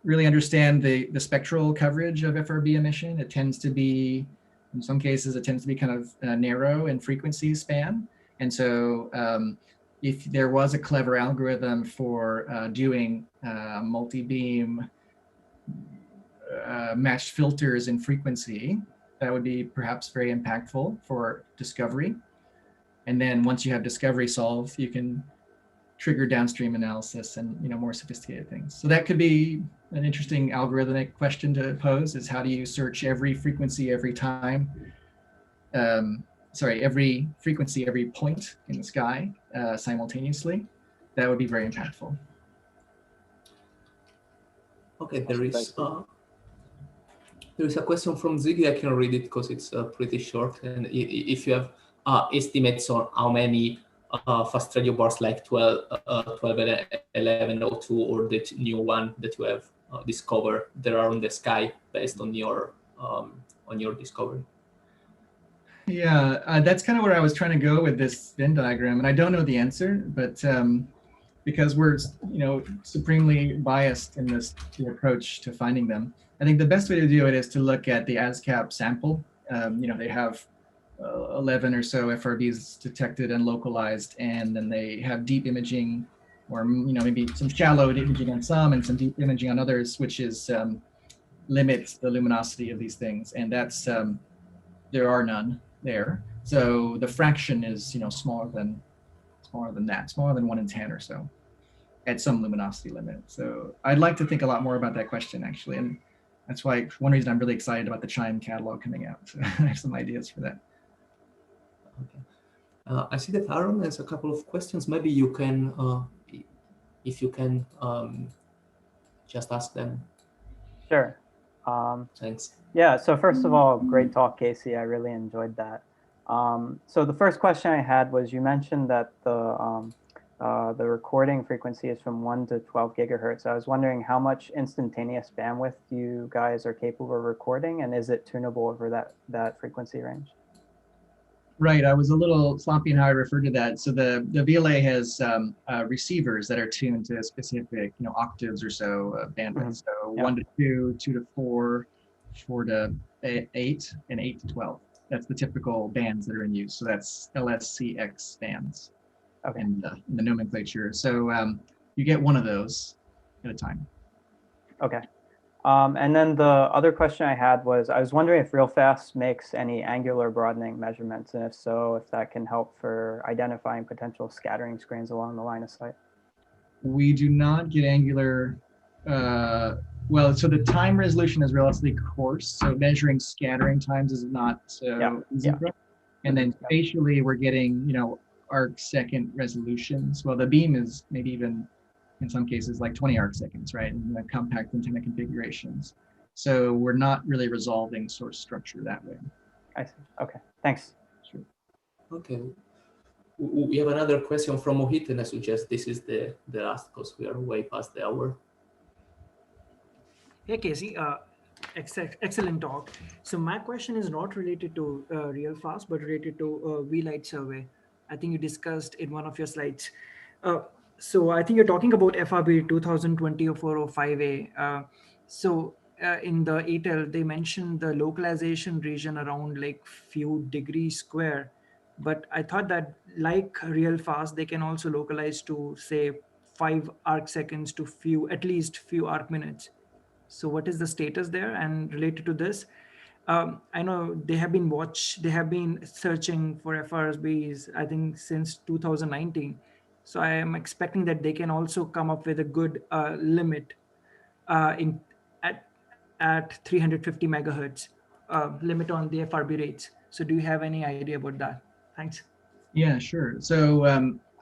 really understand the spectral coverage of FRB emission. It tends to be, in some cases, kind of narrow in frequency span. And so if there was a clever algorithm for doing multi-beam matched filters in frequency, that would be perhaps very impactful for discovery. And then once you have discovery solved, you can trigger downstream analysis and more sophisticated things. So that could be an interesting algorithmic question to pose: is how do you search every frequency every time? Every frequency, every point in the sky simultaneously? That would be very impactful. Okay, there is a question from Ziggy. I can read it because it's pretty short. And if you have estimates on how many fast radio bars like 1102 or the new one that you have discovered there are in the sky based on your discovery. Yeah, that's kind of where I was trying to go with this Venn diagram, and I don't know the answer, but because we're supremely biased in the approach to finding them, I think the best way to do it is to look at the ASCAP sample. They have 11 or so FRBs detected and localized, and then they have deep imaging, or maybe some shallow imaging on some and some deep imaging on others, which is limits the luminosity of these things, and that's there are none there. So the fraction is smaller than that, smaller than 1 in 10 or so at some luminosity limit. So I'd like to think a lot more about that question, actually, and that's why one reason I'm really excited about the CHIME catalog coming out. So I have some ideas for that. Okay. I see that Aaron has a couple of questions. Maybe you can, if you can, just ask them. Sure. Thanks. Yeah, so first of all, great talk, Casey. I really enjoyed that. So the first question I had was, you mentioned that the recording frequency is from 1 to 12 gigahertz. I was wondering how much instantaneous bandwidth you guys are capable of recording, and is it tunable over that frequency range? Right, I was a little sloppy in how I referred to that. So the VLA has receivers that are tuned to specific, octaves or so bandwidth. So 1 to 2, 2 to 4, 4 to 8, and 8 to 12. That's the typical bands that are in use. So that's LSCX bands in the nomenclature. So you get one of those at a time. Okay. And then the other question I had was, I was wondering if realfast makes any angular broadening measurements, and if so, if that can help for identifying potential scattering screens along the line of sight. We do not get angular. Well, so the time resolution is relatively coarse, so measuring scattering times is not easy. And then spatially, we're getting, arc second resolutions. Well, the beam is maybe even, in some cases, like 20 arc seconds, right? In the compact antenna configurations. So we're not really resolving source structure that way. I see. Okay, thanks. Sure. Okay. We have another question from Mohit, and I suggest this is the last because we are way past the hour. Hey, Casey. Excellent talk. So my question is not related to realfast, but related to Vlight survey. I think you discussed in one of your slides. So I think you're talking about FRB 2020-405A. In the ATEL, they mentioned the localization region around like few degrees square. But I thought that like realfast, they can also localize to say 5 arc seconds to at least few arc minutes. So what is the status there? And related to this, I know they have been searching for FRBs, I think since 2019. So I am expecting that they can also come up with a good limit at 350 megahertz limit on the FRB rates. So do you have any idea about that? Thanks. Yeah, sure. So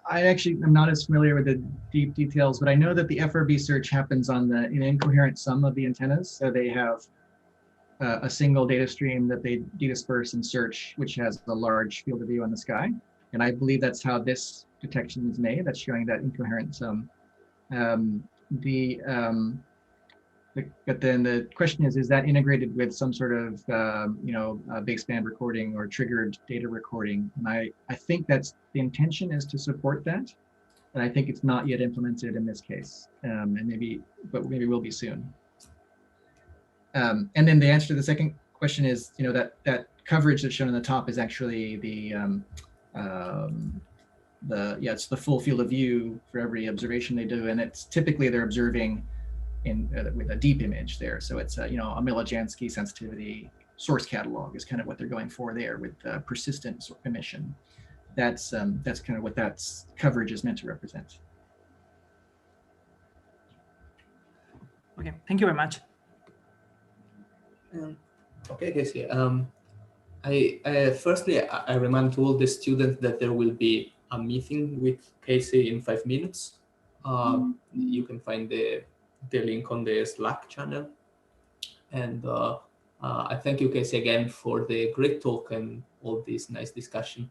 I actually am not as familiar with the deep details, but I know that the FRB search happens on the incoherent sum of the antennas. So they have a single data stream that they dedisperse and search, which has a large field of view on the sky. And I believe that's how this detection is made. That's showing that incoherent sum. But then the question is that integrated with some sort of, baseband recording or triggered data recording? And I think that's the intention is to support that. And I think it's not yet implemented in this case. But maybe will be soon. And then the answer to the second question is, that coverage that's shown on the top is actually it's the full field of view for every observation they do. And it's typically they're observing with a deep image there. So it's a millijansky sensitivity source catalog is kind of what they're going for there with persistent emission. That's kind of what that coverage is meant to represent. Okay, thank you very much. Okay, Casey. Firstly, I remind to all the students that there will be a meeting with Casey in 5 minutes. You can find the link on the Slack channel. And I thank you, Casey, again for the great talk and all this nice discussion.